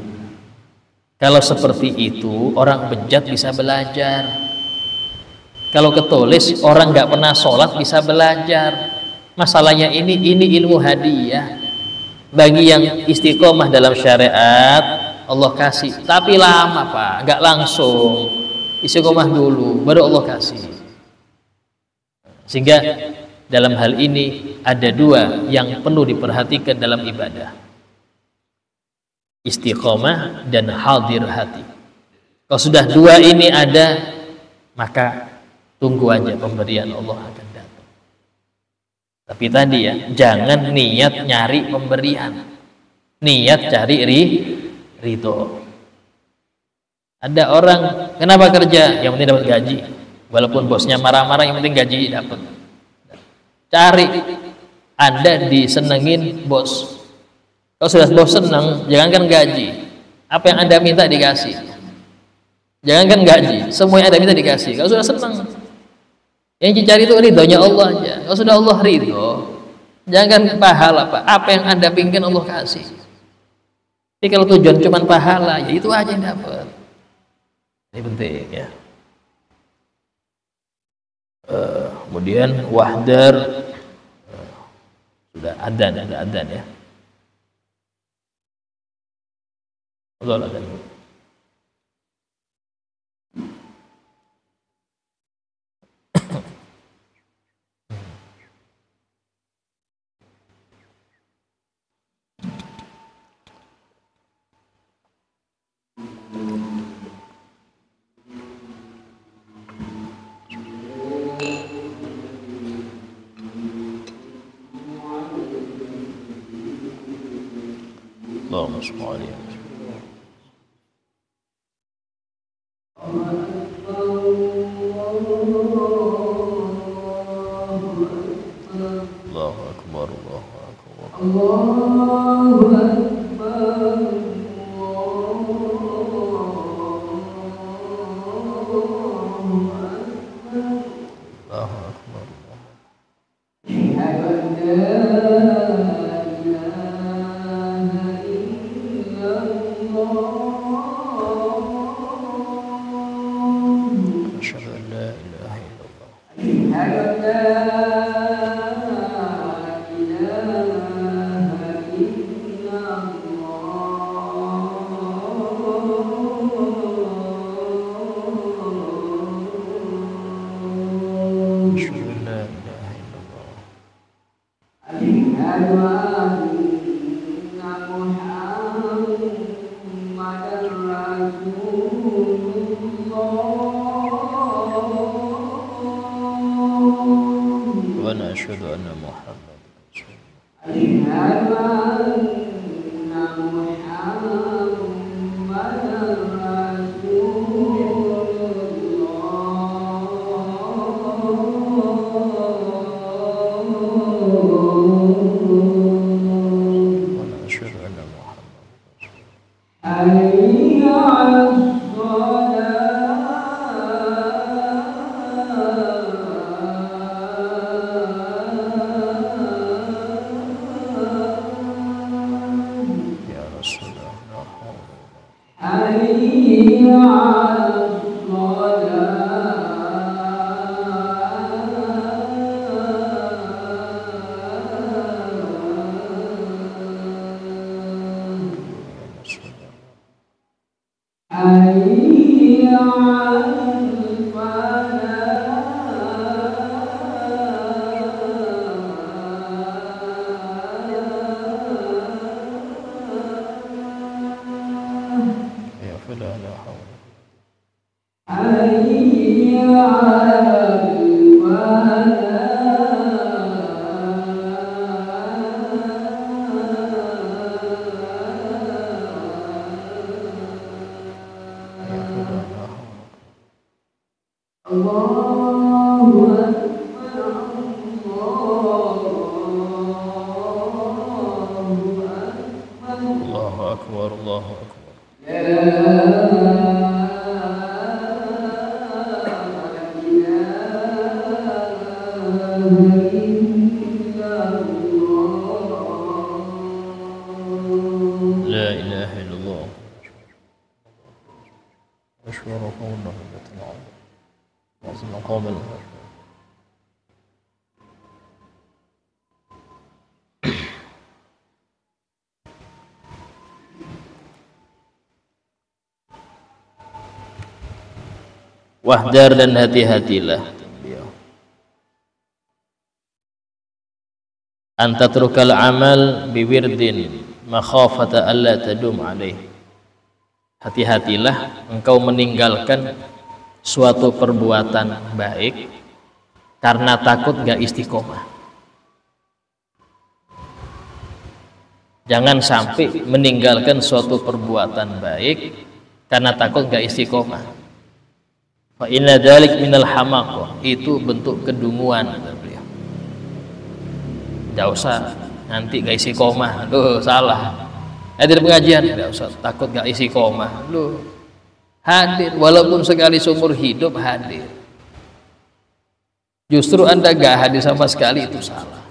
Kalau seperti itu orang bejat bisa belajar. Kalau ketulis orang nggak pernah sholat bisa belajar. Masalahnya ini ilmu hadiah bagi yang istiqomah dalam syariat. Allah kasih, tapi lama Pak, nggak langsung. Istiqomah dulu, baru Allah kasih. Sehingga dalam hal ini ada dua yang perlu diperhatikan dalam ibadah: istiqomah dan hadir hati. Kalau sudah dua ini ada, maka tunggu aja pemberian Allah akan datang. Tapi tadi ya, jangan niat nyari pemberian, niat cari ridho. Ada orang kenapa kerja? Yang penting dapat gaji, walaupun bosnya marah-marah, yang penting gaji dapat. Cari Anda disenengin bos. Kalau sudah bos seneng, jangankan gaji, apa yang Anda minta dikasih. Jangankan gaji, semua yang Anda minta dikasih. Kalau sudah seneng, yang dicari itu ridhonya Allah aja. Kalau sudah Allah ridho, jangan pahala Pak, apa yang Anda pinginkan Allah kasih. Tapi kalau tujuan cuma pahala, ya itu aja yang dapat. Ini penting ya. Kemudian wahdar, sudah adzan, ada adzan ya. Allah adzan. Allahumma shalli alaihi. Allahu akbar, Allahu akbar. Allahu akbar. Allahu akbar. Wahdar dan hati-hatilah antatrukal amal biwirdin makhafata alla tadum alaih. Hati-hatilah engkau meninggalkan suatu perbuatan baik karena takut gak istiqomah. Jangan sampai meninggalkan suatu perbuatan baik karena takut gak istiqomah. Fa inna dzalik minal hamaqah, itu bentuk kedunguan. Enggak usah nanti gak istiqomah. Loh, salah. Hadir pengajian enggak usah takut gak istiqomah. Loh, hadir walaupun sekali seumur hidup hadir. Justru Anda gak hadir sama sekali itu salah.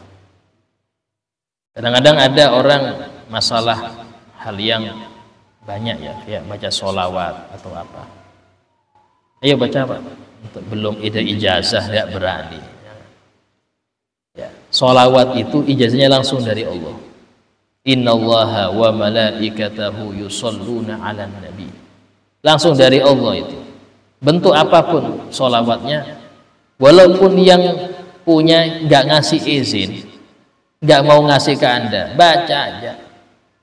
Kadang-kadang ada orang masalah hal yang banyak ya, kayak baca sholawat atau apa. Ayo baca apa? Belum ada ijazah, nggak berani. Ya, sholawat itu ijazahnya langsung dari Allah. Innallaha wa malaikatahu yusholluna 'alan nabi. Langsung dari Allah itu. Bentuk apapun sholawatnya, walaupun yang punya nggak ngasih izin, nggak mau ngasih ke Anda, baca aja.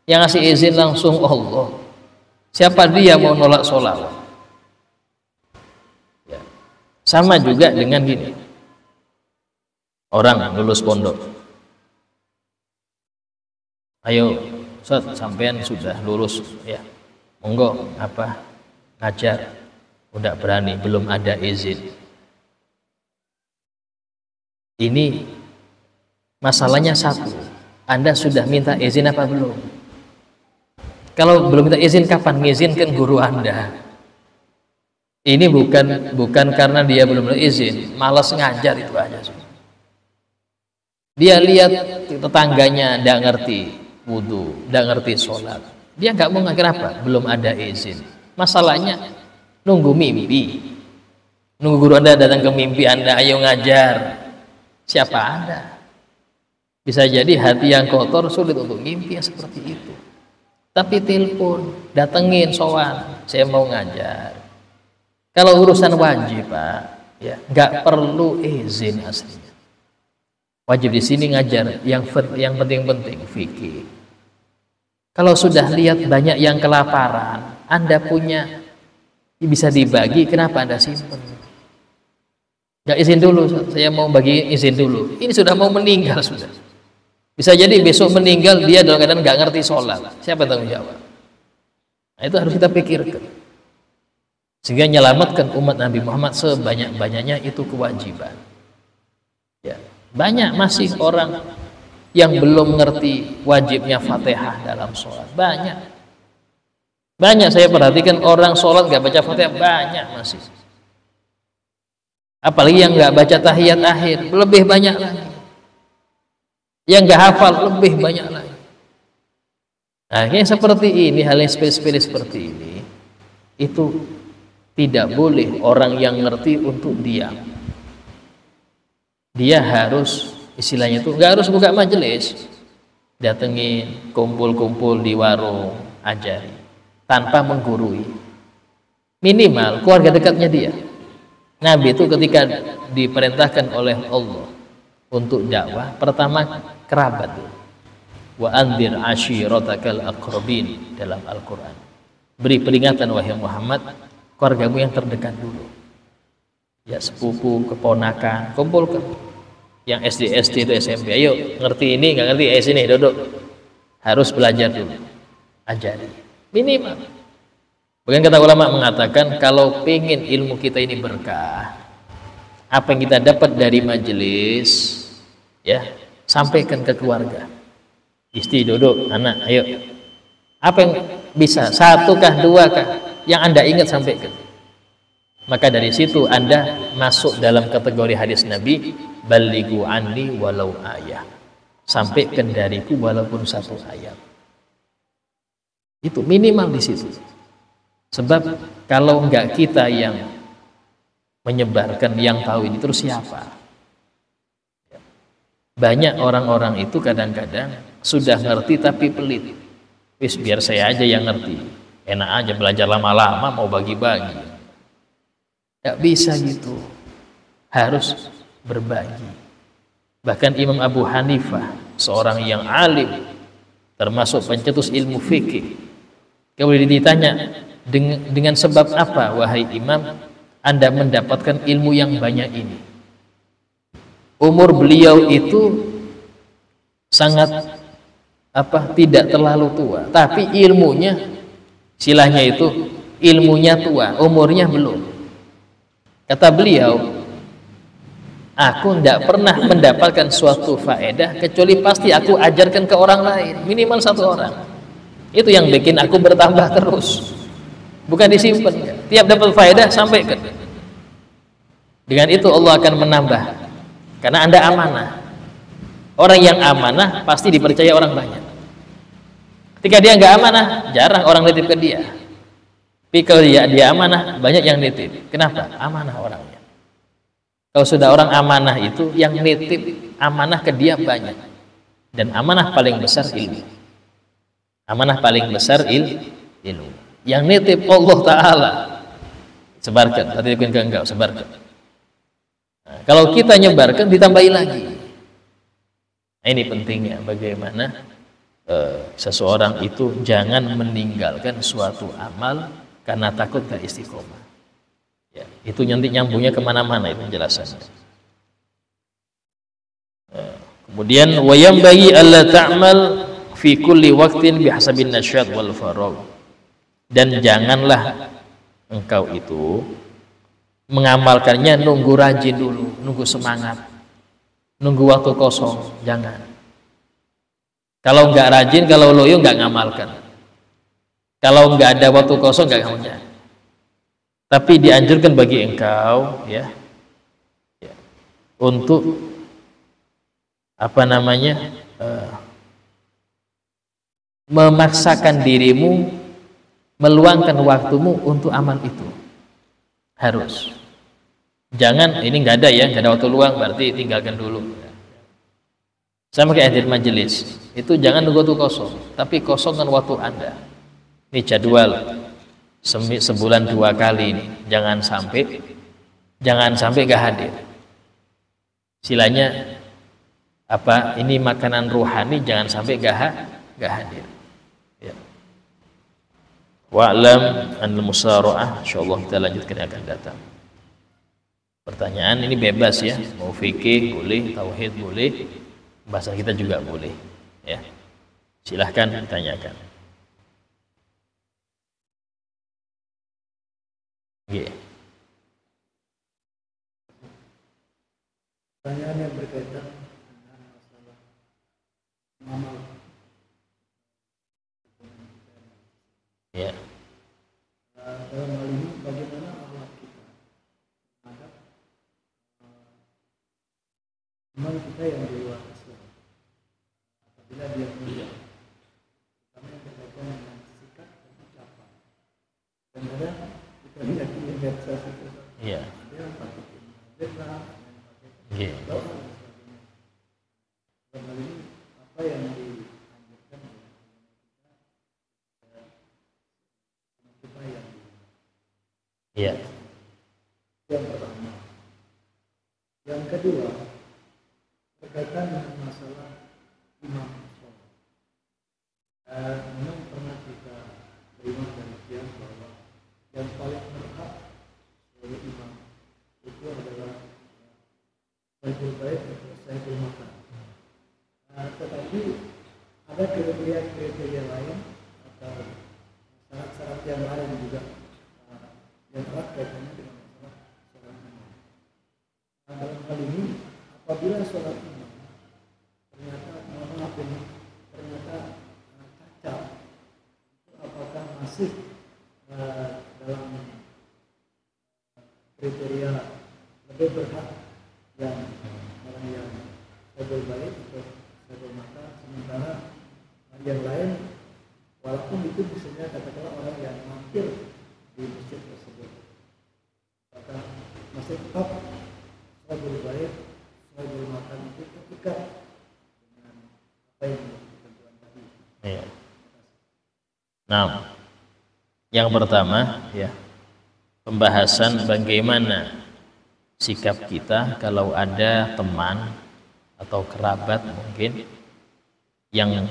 Yang ngasih izin langsung Allah. Siapa dia mau nolak sholawat? Ya. Sama juga dengan gini, orang lulus pondok, ayo Ustaz, sampean sudah lulus ya, monggo apa ngajar, udah berani, belum ada izin. Ini masalahnya satu, Anda sudah minta izin apa belum? Kalau belum minta izin, kapan mengizinkan guru Anda? Ini bukan karena dia belum minta izin, malas ngajar itu aja. Dia lihat tetangganya tidak ngerti wudu, tidak ngerti sholat, dia nggak mau ngajar apa? Belum ada izin. Masalahnya nunggu mimpi, nunggu guru Anda datang ke mimpi Anda, ayo ngajar. Siapa Anda? Bisa jadi hati yang kotor sulit untuk mimpi yang seperti itu. Tapi telepon, datengin, sowan, saya mau ngajar. Kalau urusan wajib Pak, ya nggak perlu izin aslinya. Wajib di sini ngajar yang penting-penting fikih. Kalau sudah lihat banyak yang kelaparan, Anda punya bisa dibagi, kenapa Anda simpen? Nggak izin dulu, saya mau bagi izin dulu. Ini sudah mau meninggal sudah. Bisa jadi besok meninggal dia dalam keadaan nggak ngerti sholat. Siapa tanggung jawab? Nah, itu harus kita pikirkan. Sehingga menyelamatkan umat Nabi Muhammad sebanyak-banyaknya itu kewajiban. Ya, banyak masih orang yang belum ngerti wajibnya Fatihah dalam sholat. Banyak saya perhatikan orang sholat nggak baca Fatihah, banyak masih. Apalagi yang nggak baca tahiyat akhir, lebih banyak lagi. Yang nggak hafal, lebih banyak lagi. Nah, yang seperti ini, hal yang sepele-sepele seperti ini, itu tidak boleh orang yang ngerti untuk diam. Dia harus, istilahnya itu, nggak harus buka majelis, datengin, kumpul-kumpul di warung, ajari, tanpa menggurui. Minimal keluarga dekatnya dia. Nabi itu ketika diperintahkan oleh Allah untuk dakwah, pertama kerabat. Wa anzir ashiratakal aqrabin dalam Al-Qur'an. Beri peringatan wahai Muhammad, keluargamu yang terdekat dulu. Ya sepupu, keponakan, kumpulkan. Yang SD itu SMP, ayo ngerti ini, nggak ngerti, sini duduk. Harus belajar dulu. Ajari. Minimal. Bahkan kata ulama mengatakan kalau pengen ilmu kita ini berkah, apa yang kita dapat dari majelis, ya sampaikan ke keluarga, istri duduk, anak, ayo, apa yang bisa, satukah, duakah, yang Anda ingat sampaikan. Maka dari situ Anda masuk dalam kategori hadis Nabi, balighu anni walau ayah, sampaikan dariku walaupun satu ayat. Itu minimal di situ. Sebab kalau enggak kita yang menyebarkan, yang tahu ini, terus siapa? Banyak orang-orang itu kadang-kadang sudah ngerti tapi pelit. Wis biar saya aja yang ngerti. Enak aja belajar lama-lama mau bagi-bagi. Enggak bisa gitu. Harus berbagi. Bahkan Imam Abu Hanifah, seorang yang alim, termasuk pencetus ilmu fikih, kalau ditanya, dengan sebab apa wahai imam Anda mendapatkan ilmu yang banyak ini? Umur beliau itu sangat tidak terlalu tua, tapi ilmunya, istilahnya itu ilmunya tua, umurnya belum. Kata beliau, aku tidak pernah mendapatkan suatu faedah kecuali pasti aku ajarkan ke orang lain, minimal satu orang. Itu yang bikin aku bertambah terus. Bukan disimpan, tiap dapat faedah sampaikan. Dengan itu Allah akan menambah, karena Anda amanah. Orang yang amanah pasti dipercaya orang banyak. Ketika dia nggak amanah, jarang orang nitip ke dia. Tapi kalau dia amanah, banyak yang nitip. Kenapa? Amanah orangnya. Kalau sudah orang amanah itu, yang nitip amanah ke dia banyak. Dan amanah paling besar ilmu. Amanah paling besar ilmu. Yang nitip Allah Ta'ala. Sebarkan, titipkan ke engkau, sebarkan. Nah, kalau kita nyebarkan, ditambahi lagi. Nah, ini pentingnya bagaimana seseorang itu jangan meninggalkan suatu amal karena takut gak istiqomah. Ya, itu nanti nyambungnya kemana-mana itu penjelasannya. Kemudian wayam bagi alla ta'mal fi kulli waqtin bihasabin nasyad wal faragh. Dan janganlah engkau itu mengamalkannya nunggu rajin dulu, nunggu semangat, nunggu waktu kosong, jangan. Kalau nggak rajin, kalau loyo nggak ngamalkan. Kalau nggak ada waktu kosong nggak ngamalkan. Tapi dianjurkan bagi engkau ya untuk apa namanya memaksakan dirimu, meluangkan waktumu untuk amal itu. Harus. Jangan ini nggak ada ya, nggak ada waktu luang berarti tinggalkan dulu. Sama kayak hadir majelis, itu jangan nunggu waktu kosong, tapi kosongkan waktu Anda. Ini jadwal sebulan 2 kali ini, jangan sampai gak hadir. Silanya apa? Ini makanan rohani, jangan sampai gak hadir. Ya. Wa'lam anil musara'ah, insyaallah kita lanjutkan yang akan datang. Pertanyaan ini bebas ya, mau fikih boleh, tauhid boleh. Bahasa kita juga boleh ya, silahkan tanyakan. Pertanyaan yang berkaitan dengan masalah amal ya. Dalam hal ini bagaimana akhlak kita terhadap teman kita yang di luar Islam apabila dia mulia, terutama yang berkaitan dengan sikap dan ucapan. Kadang-kadang kita lihat di medsos itu ada yang pakai jenah, ada yang pakai doa dan sebagainya. Dalam hal ini apa yang dianjurkan oleh kita yang yang pertama. Yang kedua, berkaitan dengan masalah imam sholat. Memang pernah kita terima penelitian bahwa yang paling berhak sebagai imam itu adalah Sayyidul Bait atau Sayyidul Makan. Tetapi ada kriteria lain atau syarat-syarat yang lain juga yang erat kaitannya dengan masalah sholat imam. Dalam hal ini, apabila sholat imam ternyata cacat, apakah masih dalam kriteria lebih berhak yang orang yang Sayyidul Bait atau Sayyidul Makan, sementara yang lain walaupun itu misalnya katakanlah orang yang mampir di masjid tersebut, apakah masih tetap Sayyidul Bait, Sayyidul Makan itu ketika dengan apa yang ditentukan tadi. Iya. Nah, yang pertama ya, pembahasan bagaimana sikap kita kalau ada teman atau kerabat mungkin yang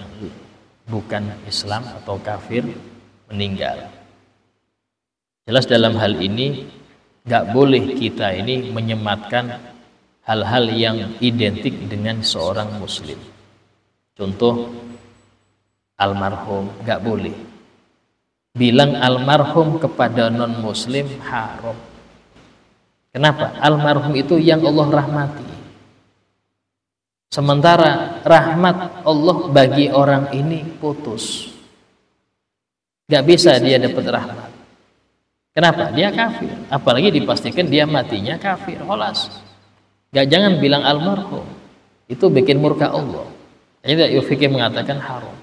bukan Islam atau kafir meninggal. Jelas dalam hal ini nggak boleh kita ini menyematkan hal-hal yang identik dengan seorang muslim. Contoh almarhum, nggak boleh. Bilang almarhum kepada non muslim haram. Kenapa? Almarhum itu yang Allah rahmati. Sementara rahmat Allah bagi orang ini putus. Gak bisa dia dapat rahmat. Kenapa? Dia kafir. Apalagi dipastikan dia matinya kafir. Holas. Jangan bilang almarhum. Itu bikin murka Allah. Jadi Fikih mengatakan haram.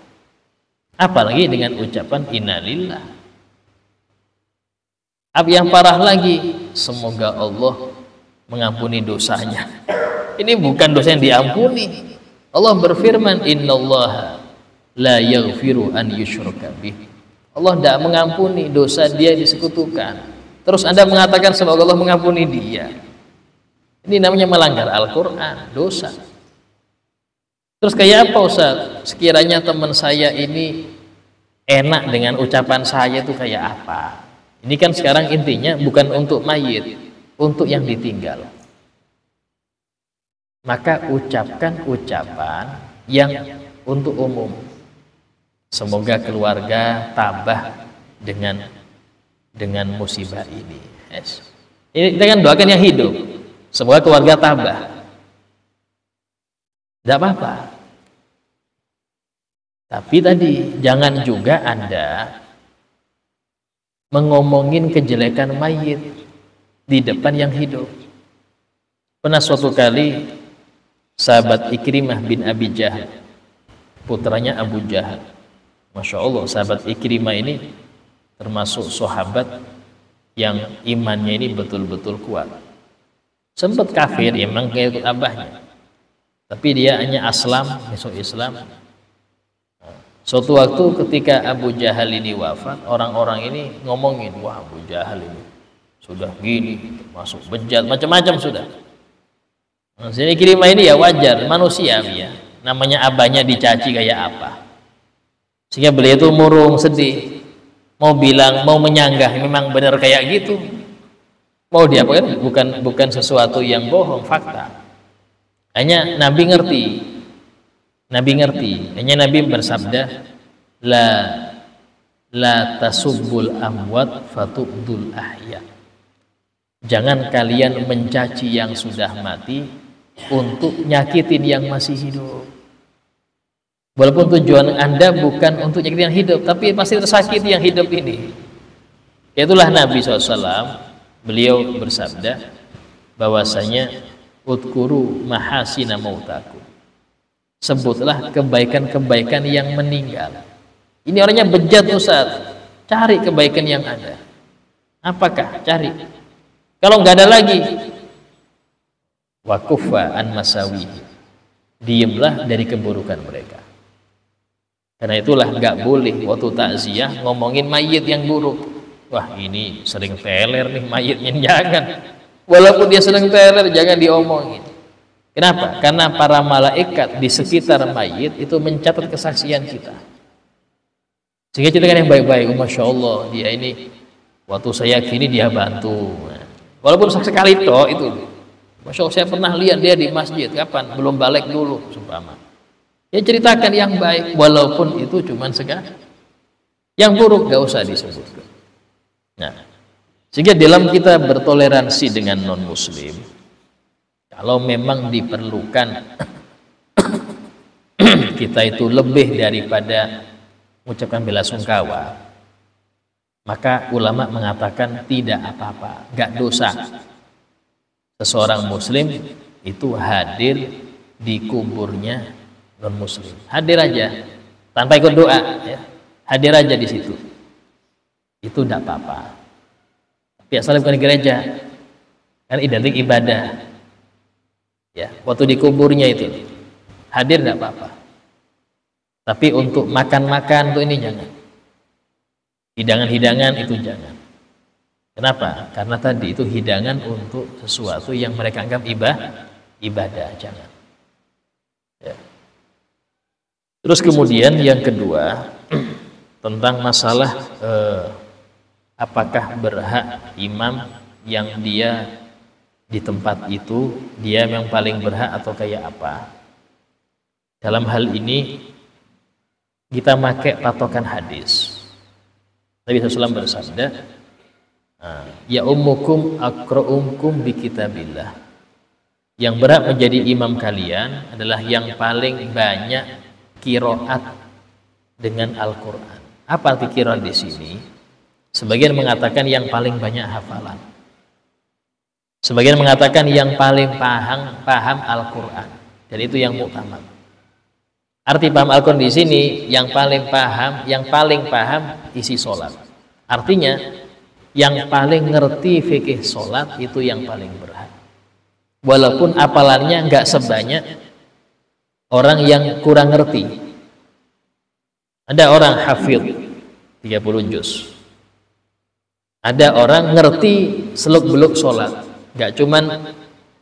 Apalagi dengan ucapan innalillah. Yang parah lagi, semoga Allah mengampuni dosanya. Ini bukan dosa yang diampuni. Allah berfirman, innallaha la yaghfiru an yushraka bih. Allah tidak mengampuni dosa dia disekutukan. Terus Anda mengatakan semoga Allah mengampuni dia. Ini namanya melanggar Al-Quran, dosa. Terus kayak apa Ustaz? Sekiranya teman saya ini enak dengan ucapan saya itu kayak apa? Ini kan sekarang intinya bukan untuk mayit, untuk yang ditinggal. Maka ucapkan ucapan yang untuk umum. Semoga keluarga tabah dengan musibah ini. Yes. Ini kita kan doakan yang hidup. Semoga keluarga tabah. Tidak apa-apa. Tapi tadi jangan juga Anda mengomongin kejelekan mayit di depan yang hidup. Pernah suatu kali sahabat Ikrimah bin Abi Jahal, putranya Abu Jahal. Masya Allah, sahabat Ikrimah ini termasuk sahabat yang imannya ini betul-betul kuat. Sempat kafir, emang kayak ikut abahnya. Tapi dia hanya aslam, masuk Islam. Suatu waktu ketika Abu Jahal ini wafat, orang-orang ini ngomongin, wah Abu Jahal ini sudah gini, masuk bejat, macam-macam sudah. Jadi Ikrimah ini ya wajar, manusia ya. Namanya abahnya dicaci kayak apa. Sehingga beliau itu murung, sedih. Mau bilang, mau menyanggah, memang benar kayak gitu. Mau diapakan? Bukan sesuatu yang bohong, fakta. Hanya Nabi ngerti. Hanya Nabi bersabda, la tasubbul amwat fatubdul ahya. Jangan kalian mencaci yang sudah mati untuk nyakitin yang masih hidup. Walaupun tujuan Anda bukan untuk nyakitin yang hidup, tapi pasti tersakiti yang hidup ini. Itulah Nabi SAW. Beliau bersabda bahwasanya udkuru mahasina mautakum. Sebutlah kebaikan-kebaikan yang meninggal. Ini orangnya bejat Ustaz. Cari kebaikan yang ada. Apakah? Cari. Kalau nggak ada lagi, wakufa an masawi. Diamlah dari keburukan mereka. Karena itulah nggak boleh waktu takziah ngomongin mayit yang buruk. Wah ini sering teler nih mayitnya, jangan. Walaupun dia sering teler, jangan diomongin. Kenapa? Karena para malaikat di sekitar mayit itu mencatat kesaksian kita. Sehingga kita kan yang baik-baik. Masya Allah, dia ini waktu saya gini dia bantu. Walaupun sekali toh itu. Masya Allah, saya pernah lihat dia di masjid. Kapan? Belum balik dulu, sumpama. Ya ceritakan yang baik, walaupun itu cuma sekali. Yang buruk gak usah disebutkan. Nah, sehingga dalam kita bertoleransi dengan non-muslim, kalau memang diperlukan kita itu lebih daripada mengucapkan bela sungkawa, maka ulama mengatakan tidak apa-apa, gak dosa. Seseorang muslim itu hadir di kuburnya non-muslim, hadir aja tanpa ikut doa, ya. Hadir aja di situ, itu tidak apa-apa. Tapi asalnya bukan di gereja, kan identik ibadah. Ya, waktu di kuburnya itu hadir tidak apa-apa. Tapi untuk makan-makan tuh ini jangan. Hidangan-hidangan itu jangan. Kenapa? Karena tadi itu hidangan untuk sesuatu yang mereka anggap ibadah, jangan. Ya. Terus kemudian yang kedua tentang masalah apakah berhak imam yang dia di tempat itu dia yang paling berhak atau kayak apa. Dalam hal ini kita pakai patokan hadis. Nabi SAW bersabda, ya ummukum akra'umkum bi kitabillah. Yang berhak menjadi imam kalian adalah yang paling banyak qiraat dengan Al-Qur'an. Apa arti qiraat di sini? Sebagian mengatakan yang paling banyak hafalan. Sebagian mengatakan yang paling paham Al-Quran. Dan itu yang muktamad. Arti paham Al-Quran di sini yang paling paham isi sholat. Artinya yang paling ngerti fikih sholat itu yang paling berhak. Walaupun apalannya nggak sebanyak orang yang kurang ngerti. Ada orang hafidh 30 juz. Ada orang ngerti seluk-beluk sholat. Nggak cuman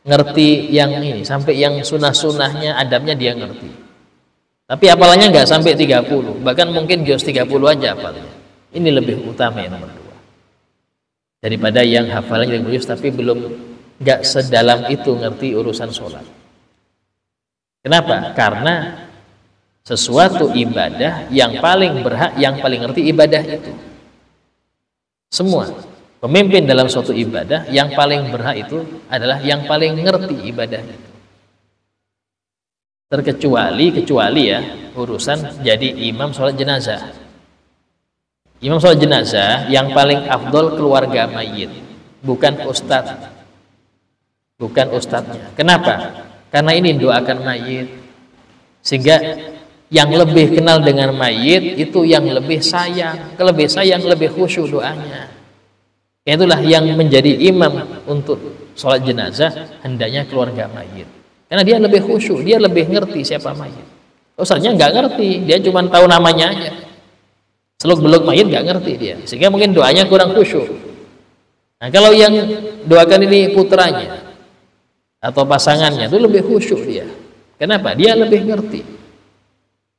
ngerti yang ini, sampai yang sunah-sunahnya, adabnya dia ngerti. Tapi apalannya nggak sampai 30, bahkan mungkin juz 30 aja apalnya. Ini lebih utama yang nomor 2. Daripada yang hafalannya 30 juz tapi belum nggak sedalam itu ngerti urusan sholat. Kenapa? Karena sesuatu ibadah yang paling berhak, yang paling ngerti ibadah itu. Semua pemimpin dalam suatu ibadah yang paling berhak itu adalah yang paling ngerti ibadah itu. Kecuali ya urusan jadi imam sholat jenazah. Imam sholat jenazah yang paling afdol keluarga mayit, bukan ustadz, bukan ustadznya. Kenapa? Karena ini doakan mayit, sehingga yang lebih kenal dengan mayit itu yang lebih sayang, lebih khusyuk doanya. Itulah yang menjadi imam untuk sholat jenazah hendaknya keluarga mayit. Karena dia lebih khusyuk, dia lebih ngerti siapa mayit. Ustadznya nggak ngerti, dia cuma tahu namanya aja. Seluk-beluk mayit nggak ngerti dia, sehingga mungkin doanya kurang khusyuk. Nah, kalau yang doakan ini putranya atau pasangannya itu lebih khusyuk dia. Kenapa? Dia lebih ngerti.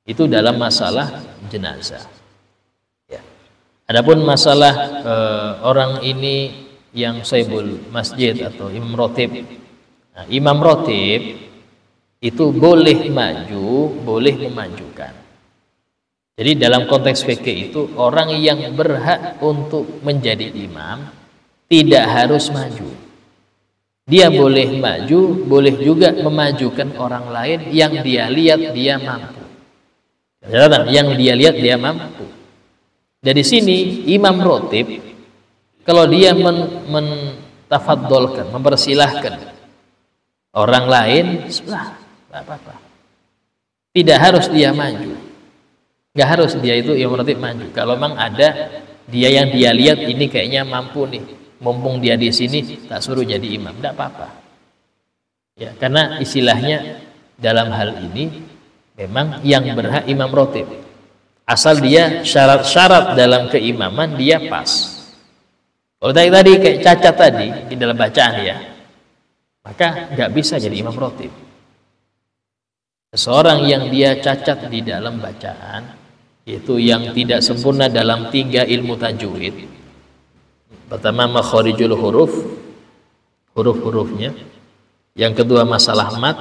Itu dalam masalah jenazah. Ya. Adapun masalah orang ini yang saibul masjid atau imam rotib. Nah, imam rotib itu boleh maju, boleh memajukan. Jadi dalam konteks fikih itu orang yang berhak untuk menjadi imam tidak harus maju. Dia boleh maju, boleh juga memajukan orang lain yang dia lihat dia mampu. Yang dia lihat dia mampu. Dari sini imam rotib kalau dia mentafadolkan, mempersilahkan orang lain, sebelah, apa-apa. Tidak harus dia maju. Nggak harus dia itu imam rotib maju. Kalau memang ada dia yang dia lihat ini kayaknya mampu nih, mumpung dia di sini, tak suruh jadi imam, tidak apa-apa. Ya, karena istilahnya dalam hal ini memang yang berhak imam rotib. Asal dia syarat-syarat dalam keimaman dia pas. Kalau tadi kayak cacat tadi di dalam bacaan ya, maka nggak bisa jadi imam rotib. Seseorang yang dia cacat di dalam bacaan, yaitu yang tidak sempurna dalam 3 ilmu tajwid. Pertama makharijul huruf, huruf-hurufnya. Yang kedua masalah mat.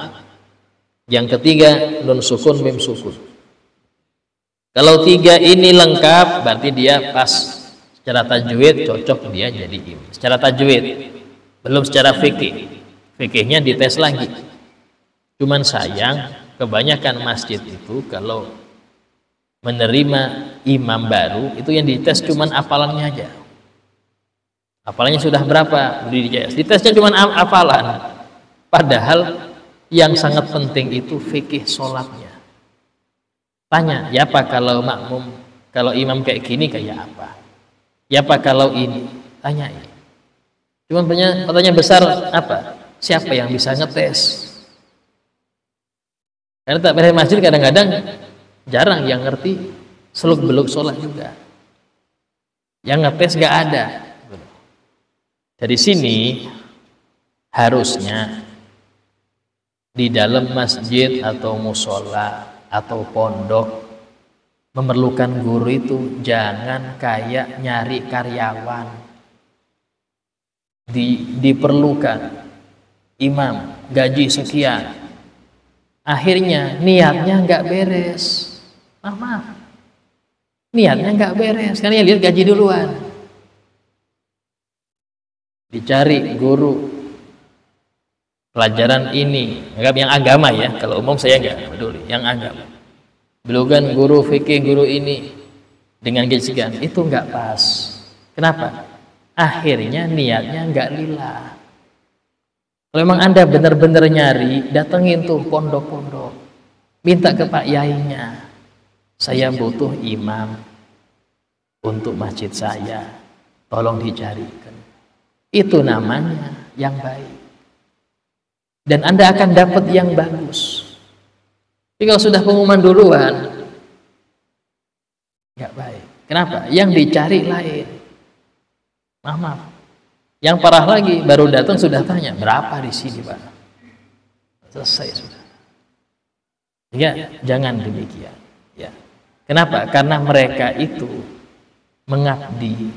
Yang ketiga nun sukun mim sukun. Kalau 3 ini lengkap, berarti dia pas secara tajwid, cocok dia jadi imam. Secara tajwid, belum secara fikih. Fikihnya dites lagi. Cuman sayang kebanyakan masjid itu kalau menerima imam baru itu yang dites cuman hafalannya aja. Hafalannya sudah berapa? Ditesnya cuman hafalan. Padahal yang sangat penting itu fikih sholatnya. Tanya, ya apa kalau makmum, kalau imam kayak gini kayak apa? Ya apa kalau ini? Tanya. Cuman pertanyaan besar apa? Siapa yang bisa ngetes? Karena tak beres masjid kadang-kadang jarang yang ngerti seluk-beluk sholat juga. Yang ngetes nggak ada. Dari sini harusnya di dalam masjid atau musola atau pondok memerlukan guru itu jangan kayak nyari karyawan. Diperlukan imam gaji sekian, akhirnya niatnya nggak beres. Maaf, niatnya nggak beres karena lihat gaji duluan. Dicari guru pelajaran ini, anggap yang agama ya, kalau umum saya nggak peduli, yang agama. Belugan guru fikih, guru ini dengan gaji sekian, itu nggak pas. Kenapa? Akhirnya niatnya nggak lillah. Kalau memang Anda benar-benar nyari, datengin tuh pondok-pondok. minta ke Pak Yainya, saya butuh imam untuk masjid saya, tolong dicarikan. Itu namanya yang baik, dan Anda akan dapat yang bagus. Tapi kalau sudah pengumuman duluan, nggak baik. Kenapa? Yang dicari lain. Maaf. Yang parah lagi, baru datang sudah tanya, berapa di sini Pak? Selesai sudah. Ya, jangan demikian. Ya. Kenapa? Karena mereka itu mengabdi,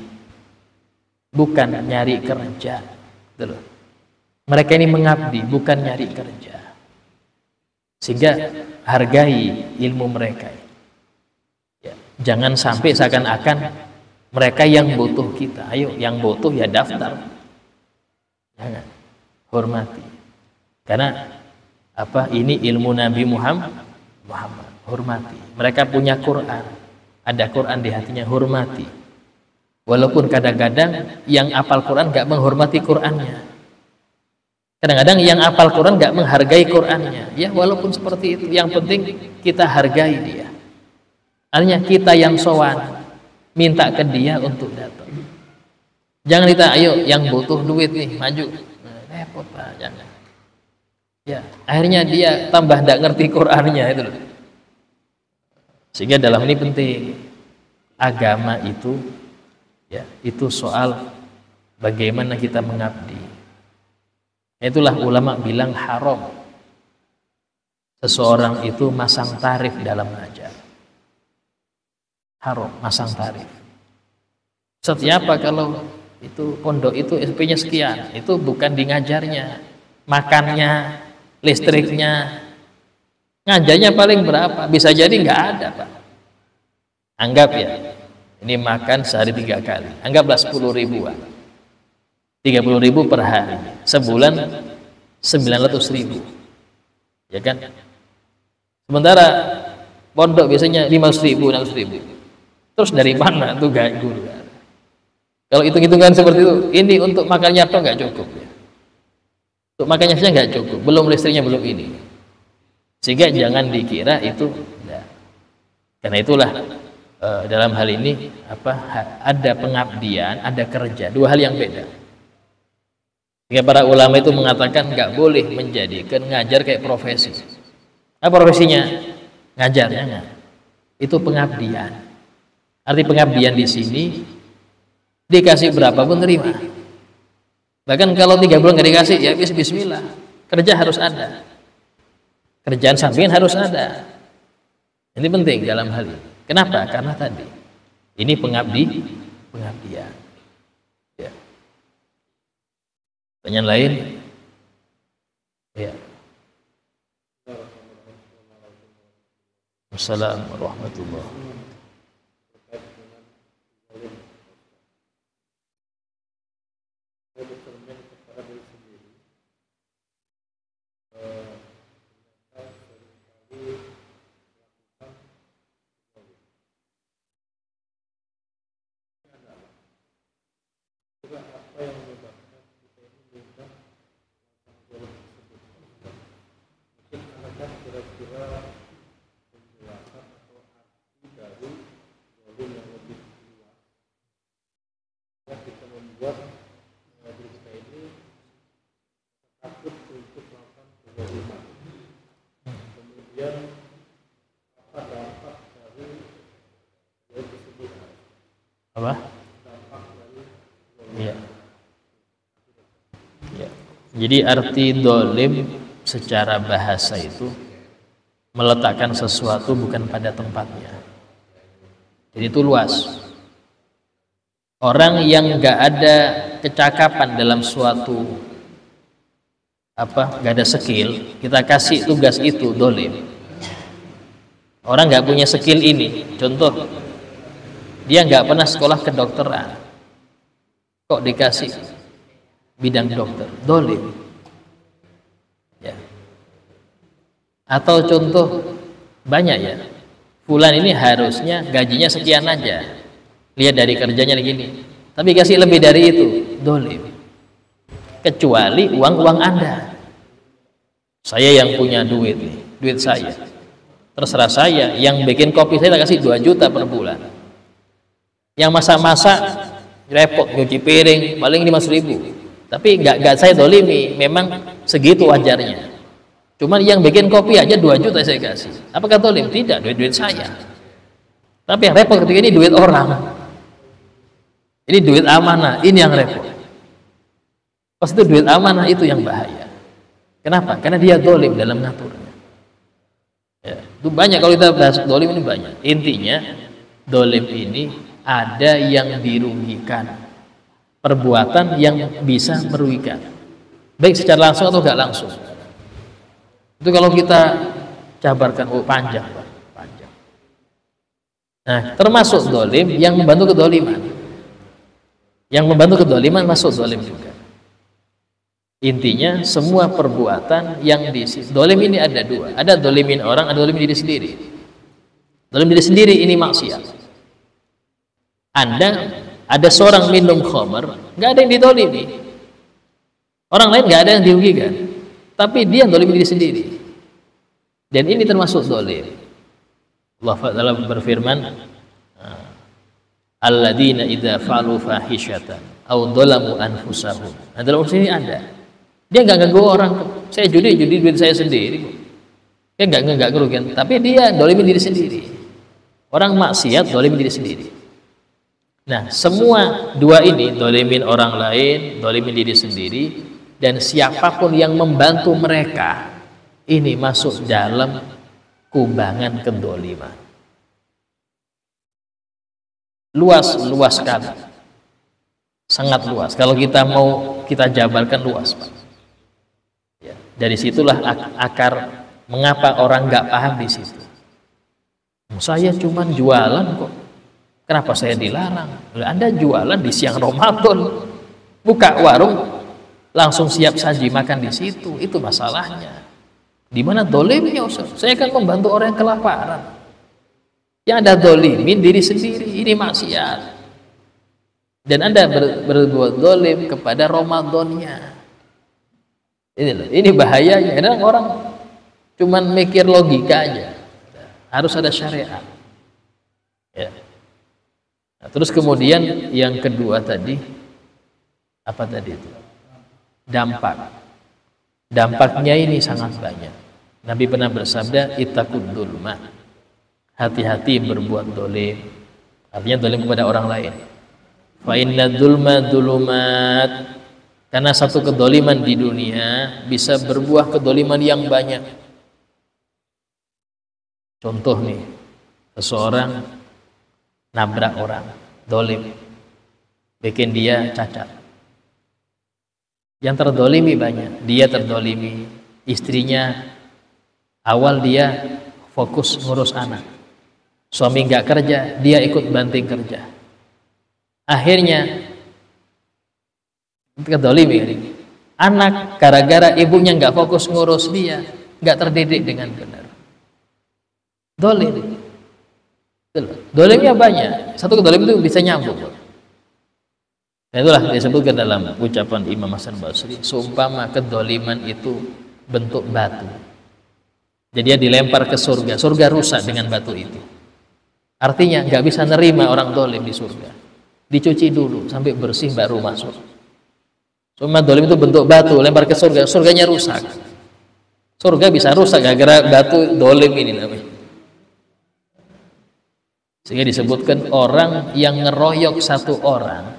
bukan nyari kerja. Betul. Mereka ini mengabdi, bukan nyari kerja. Sehingga hargai ilmu mereka. Ya. Jangan sampai seakan-akan mereka yang butuh kita. Ayo, yang butuh ya daftar. Jangan. Hormati. Karena apa? Ini ilmu Nabi Muhammad. Hormati. Mereka punya Quran. Ada Quran di hatinya, hormati. Walaupun kadang-kadang yang hafal Quran gak menghormati Qurannya. Kadang-kadang yang hafal Quran gak menghargai Qurannya. Ya, walaupun seperti itu, yang penting kita hargai dia. Artinya kita yang sowan, minta ke dia untuk datang. Jangan kita, ayo yang butuh duit nih, maju. Nah, repot Pak, jangan. Ya, akhirnya dia tambah tidak ngerti Qur'annya itu loh. Sehingga dalam ini penting, agama itu ya, itu soal bagaimana kita mengabdi. Itulah ulama bilang haram seseorang itu masang tarif dalam ngajar. Haram masang tarif. Setiapa kalau itu pondok itu SP-nya sekian, itu bukan di ngajarnya, makannya, listriknya, ngajarnya paling berapa? Bisa jadi nggak ada Pak. Anggap ya, ini makan sehari 3 kali, anggaplah 10 ribuan, 30 ribu per hari, sebulan 900 ribu, ya kan? Sementara pondok biasanya 500 ribu, 600 ribu. Terus dari mana tuh guru? Kalau hitung-hitungan seperti itu, ini untuk makannya toh nggak cukup ya. Untuk makannya saja nggak cukup, belum listriknya, belum ini. Sehingga jangan dikira itu nah. Karena itulah dalam hal ini apa, ada pengabdian, ada kerja, dua hal yang beda. Sehingga para ulama itu mengatakan nggak boleh menjadikan ngajar kayak profesi. Apa profesinya? Ngajar, jangan. Itu pengabdian. Arti pengabdian di sini dikasih berapa pun terima. Bahkan kalau 3 bulan nggak dikasih, ya bismillah. Kerja harus ada. Kerjaan sampingan harus ada. Ini penting dalam hal ini. Kenapa? Karena tadi ini pengabdian. Ya. Pertanyaan lain? Ya. Wassalamualaikum warahmatullahi wabarakatuh. Apa? Ya. Ya. Jadi arti dolim secara bahasa itu meletakkan sesuatu bukan pada tempatnya. Jadi itu luas. Orang yang nggak ada kecakapan dalam suatu apa, nggak ada skill, kita kasih tugas itu dolim. Orang nggak punya skill ini, contoh dia nggak pernah sekolah kedokteran, kok dikasih bidang dokter, dolim. Ya. Atau contoh banyak ya, fulan ini harusnya gajinya sekian aja, lihat dari kerjanya gini, tapi kasih lebih dari itu, dolim. Kecuali uang Anda. Saya yang punya duit nih, duit saya. terserah saya. Yang bikin kopi saya tak kasih 2 juta per bulan. Yang masak-masak repot, nyuci piring paling 5.000. Tapi nggak saya dolimi, memang segitu wajarnya. Cuman yang bikin kopi aja 2 juta saya kasih. Apakah dolim? Tidak, duit saya. Tapi yang repot ketika ini duit orang. Ini duit amanah, ini yang repot. Pas itu duit amanah itu yang bahaya. Kenapa? Karena dia dolim dalam ngaturnya. Ya, itu banyak kalau kita bahas dolim ini banyak. Intinya dolim ini ada yang dirugikan, perbuatan yang bisa merugikan, baik secara langsung atau nggak langsung. Itu kalau kita jabarkan, panjang, Pak. Panjang. Nah, termasuk dolim yang membantu kedoliman. Yang membantu kedoliman masuk dolim juga. Intinya semua perbuatan yang dolim ini ada 2. Ada dolimin orang, ada dolimin diri sendiri. Dolim diri sendiri ini maksiat. Anda ada seorang minum khamr, nggak ada yang didolimi. Orang lain nggak ada yang dirugikan. Tapi dia dolim diri sendiri. Dan ini termasuk dolim. Allah Ta'ala berfirman, alladzina idza fa'alu fahishatan aw dzalamu anfusahum. Nah, dalam sini ada. Dia nggak ganggu orang. Saya judi duit saya sendiri. Dia nggak ngerugikan. Tapi dia dolimin diri sendiri. Orang maksiat dolimin diri sendiri. Nah, semua 2 ini, dolimin orang lain, dolimin diri sendiri, dan siapapun yang membantu mereka, ini masuk dalam kubangan kedoliman. Luas sekali, sangat luas. Kalau kita mau kita jabarkan luas, Pak. Ya, dari situlah akar mengapa orang nggak paham di situ. Saya cuma jualan kok, kenapa saya dilarang? Anda jualan di siang Ramadan, buka warung, langsung siap saji makan di situ, itu masalahnya. Di mana dolimnya, Ustaz? Saya akan membantu orang yang kelaparan. Yang ada dolimin diri sendiri, ini maksiat. Dan Anda berbuat dolim kepada Ramadannya. Ini bahayanya. Kadang orang cuman mikir logika aja. Harus ada syariat. Ya. Nah, terus kemudian yang kedua tadi, apa tadi itu? Dampaknya ini sangat banyak. Nabi pernah bersabda, ittaqud dzulma. Hati-hati berbuat dolim. Artinya dolim kepada orang lain. Fa inna dzulma dzulumat. Karena satu kedoliman di dunia bisa berbuah kedoliman yang banyak. Contoh nih, seseorang nabrak orang, dolim, bikin dia cacat. Yang terdolimi banyak. Dia terdolimi, istrinya awal dia fokus ngurus anak, suami nggak kerja, dia ikut banting kerja. Akhirnya kedolimi. Anak gara-gara ibunya nggak fokus ngurus dia, nggak terdidik dengan benar. Dolim. Dolimnya banyak. Satu kedolim itu bisa nyambung. Nah, itulah disebutkan dalam ucapan Imam Hasan Basri, seumpama kedoliman itu bentuk batu. Jadi dia dilempar ke surga, surga rusak dengan batu itu. Artinya nggak bisa nerima orang dolim di surga. Dicuci dulu sampai bersih baru masuk. Seumpama dolim itu bentuk batu, lempar ke surga, surganya rusak. Surga bisa rusak gara-gara batu dolim ini namanya. Sehingga disebutkan orang yang ngeroyok satu orang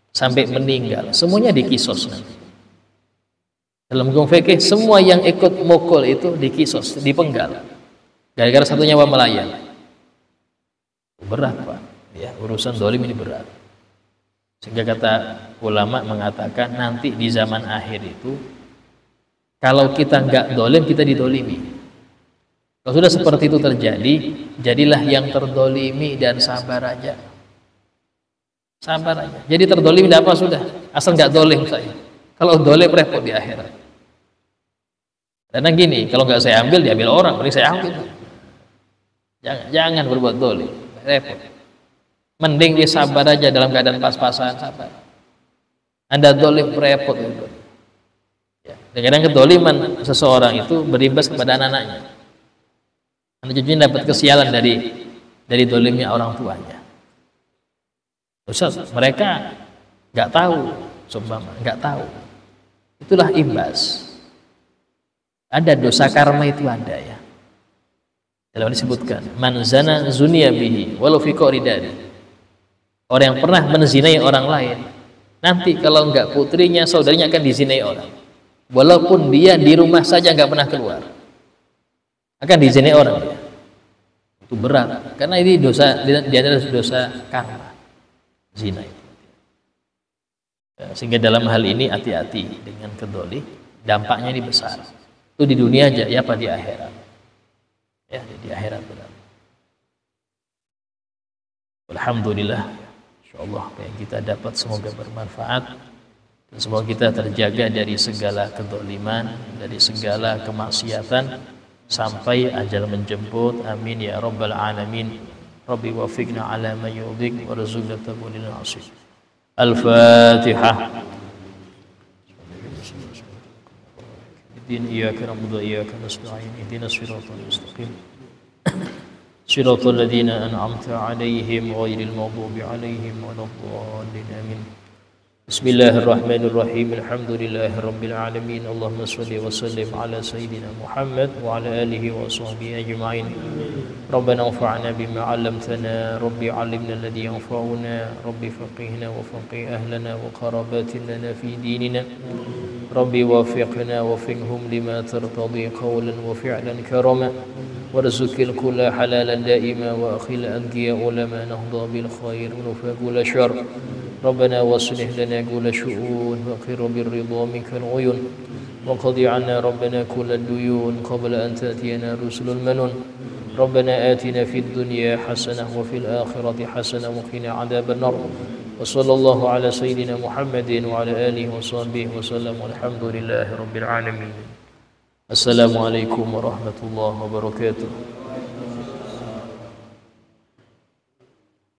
sampai meninggal, semuanya dikisos nanti. Dalam hukum fikih, semua yang ikut mukul itu dikisos, dipenggal. Gara-gara satu nyawa melayang. Berat, Pak. Ya, urusan dolim ini berat. Sehingga kata ulama mengatakan nanti di zaman akhir itu, kalau kita nggak dolim, kita didolimi. Kalau sudah seperti itu terjadi, jadilah yang terdolimi dan sabar aja. Sabar aja. Jadi terdolim tidak apa sudah, asal nggak dolim saya. Kalau dolim repot di akhirat. Karena gini, kalau nggak saya ambil diambil orang, mending saya ambil. Jangan berbuat dolim, repot. Mending dia sabar aja dalam keadaan pas-pasan, sabar. Anda dolim repot itu. Ya. Dan kadang kedoliman seseorang itu berimbas kepada anak-anaknya. Anak cucunya dapat kesialan dari dolimnya orang tuanya. Ustaz, mereka nggak tahu, seumpama nggak tahu. Itulah imbas. Ada dosa karma itu ada ya. Dalam disebutkan, man zana zunia bihi walau fi qaridari. Orang yang pernah menzinai orang lain, nanti kalau enggak putrinya, saudarinya akan dizinai orang. Walaupun dia di rumah saja enggak pernah keluar, akan dizinai orang ya. Itu berat, karena ini dosa, dia adalah dosa karma, zina itu. Sehingga dalam hal ini hati-hati dengan kedoli, dampaknya ini besar. Itu di dunia aja, ya apa di akhirat. Ya, di akhirat benar. Alhamdulillah, insyaallah apa yang kita dapat semoga bermanfaat dan semoga kita terjaga dari segala kedoliman, dari segala kemaksiatan sampai ajal menjemput. Amin ya rabbal alamin. Rabbi wafiqna ala ma yudhik warzuqna tabulil asif. Al-Fatihah. إياك نعبد وإياك نستعين اهدنا الصراط المستقيم صراط الذين أنعمت عليهم غير المغضوب عليهم ولا الضالين آمين بسم الله الرحمن الرحيم الحمد لله رب العالمين اللهم صل وسلم على سيدنا محمد وعلى آله وصحبه أجمعين ربنا انفعنا بما علمتنا ربي علمنا الذي ينفعنا ربي فقهنا وفقه أهلنا وقرابات لنا في ديننا ربي وفقنا وفقهم لما ترتضي قولا وفعلا كرما وارزق الكل حلالا دائما وأخل أنقياء لما نهضى بالخير ونفى كل شر ربنا واصلح لنا كل شؤون وقر بالرضا منك العيون وقضي عنا ربنا كل الديون قبل أن تأتينا رسل المنون ربنا آتنا في الدنيا حسنة وفي الآخرة حسنة وقنا عذاب النار وصلى الله على سيدنا محمد وعلى آله وصحبه وسلم والحمد لله رب العالمين. السلام عليكم ورحمة الله وبركاته.